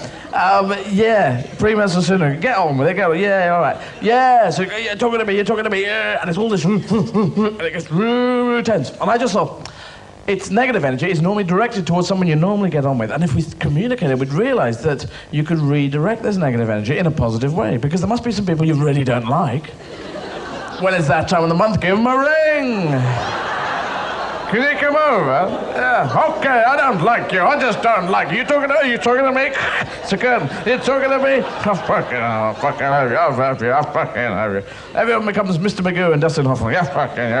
yeah, premenstrual syndrome. Get on with it, go, yeah, all right. Yeah, so you're talking to me, yeah, and it's all this... and it gets really tense. And I just thought... It's negative energy. It's normally directed towards someone you normally get on with. And if we communicated, we'd realise that you could redirect this negative energy in a positive way. Because there must be some people you really don't like. When it's that time of the month, give them a ring. Can you come over? Yeah, okay, I don't like you. I just don't like you. Are you talking to me? It's a curtain. You're talking to me? I'll fucking have you. I'll fucking have you. Everyone becomes Mr. Magoo and Dustin Hoffman. Yeah, fucking.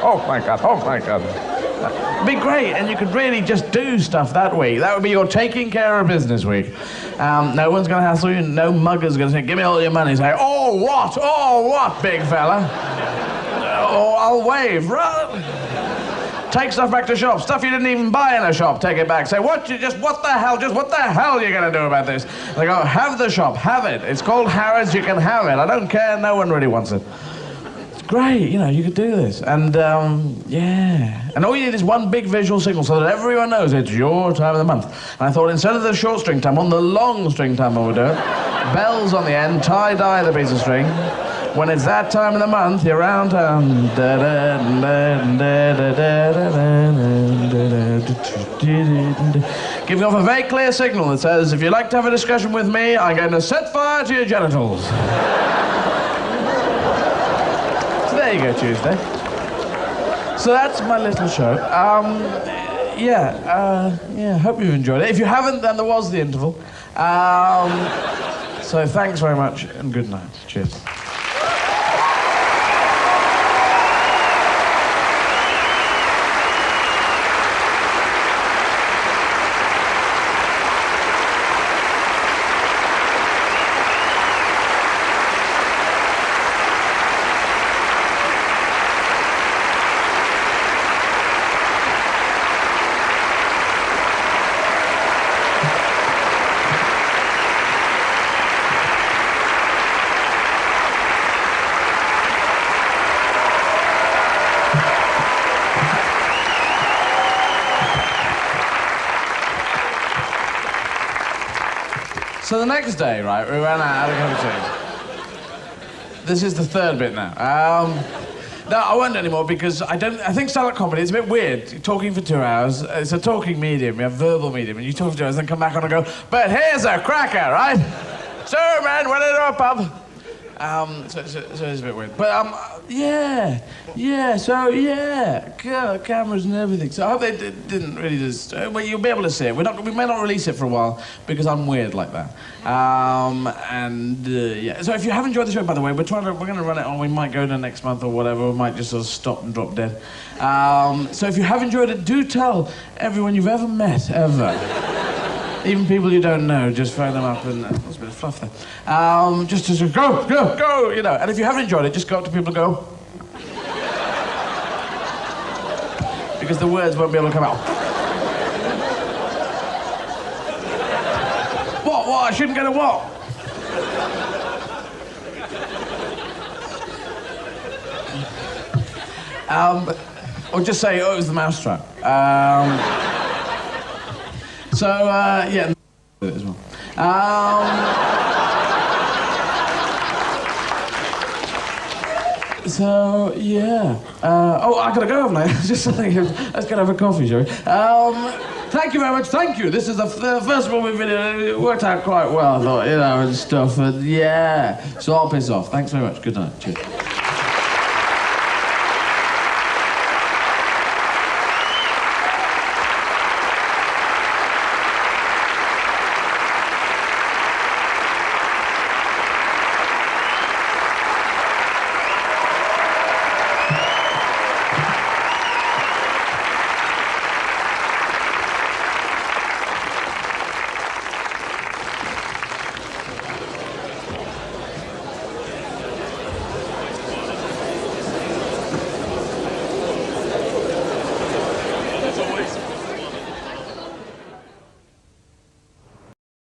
Oh my God. It'd be great, and you could really just do stuff that week. That would be your taking care of business week. No one's going to hassle you. No mugger's going to say, give me all your money. Say, oh, what, big fella? Oh, I'll wave, right? Take stuff back to shop. Stuff you didn't even buy in a shop, take it back. Say, what the hell are you going to do about this? They go, have the shop, have it. It's called Harrods, you can have it. I don't care, no one really wants it. It's great, you know, you could do this. And, yeah. And all you need is one big visual signal so that everyone knows it's your time of the month. And I thought instead of the short string time, on the long string time I would do it. Bells on the end, tie-dye the piece of string. When it's that time of the month, you're around town. Giving off a very clear signal that says, if you'd like to have a discussion with me, I'm going to set fire to your genitals. So there you go, Tuesday. So that's my little show. Yeah, hope you've enjoyed it. If you haven't, then there was the interval. So thanks very much, and good night. Cheers. So the next day, right, we ran out of cup of tea. This is the third bit now. No, I won't anymore because I think stand-up comedy is a bit weird. Talking for 2 hours, it's a talking medium, you have verbal medium, and you talk for 2 hours, then come back on and go, but here's a cracker, right? So, man, went into a pub. So it's a bit weird. But, cameras and everything. So I hope they didn't really just... well, you'll be able to see it. We may not release it for a while because I'm weird like that. Yeah. So if you have enjoyed the show, by the way, we're going to run it on. We might go to next month or whatever. We might just sort of stop and drop dead. So if you have enjoyed it, do tell everyone you've ever met, ever. Even people you don't know, just phone them up and... there's a bit of fluff there. Just go, you know. And if you haven't enjoyed it, just go up to people and go... because the words won't be able to come out. What? I shouldn't get a what? Or just say, oh, it was the mousetrap. So, yeah, as well. So, yeah. Oh, I gotta go, haven't I? Just thinking, let's get over coffee, shall we? Thank you very much, thank you. This is the first one we've been in. It worked out quite well, I thought, you know, and stuff. And yeah, so I'll piss off. Thanks very much. Good night. Cheers.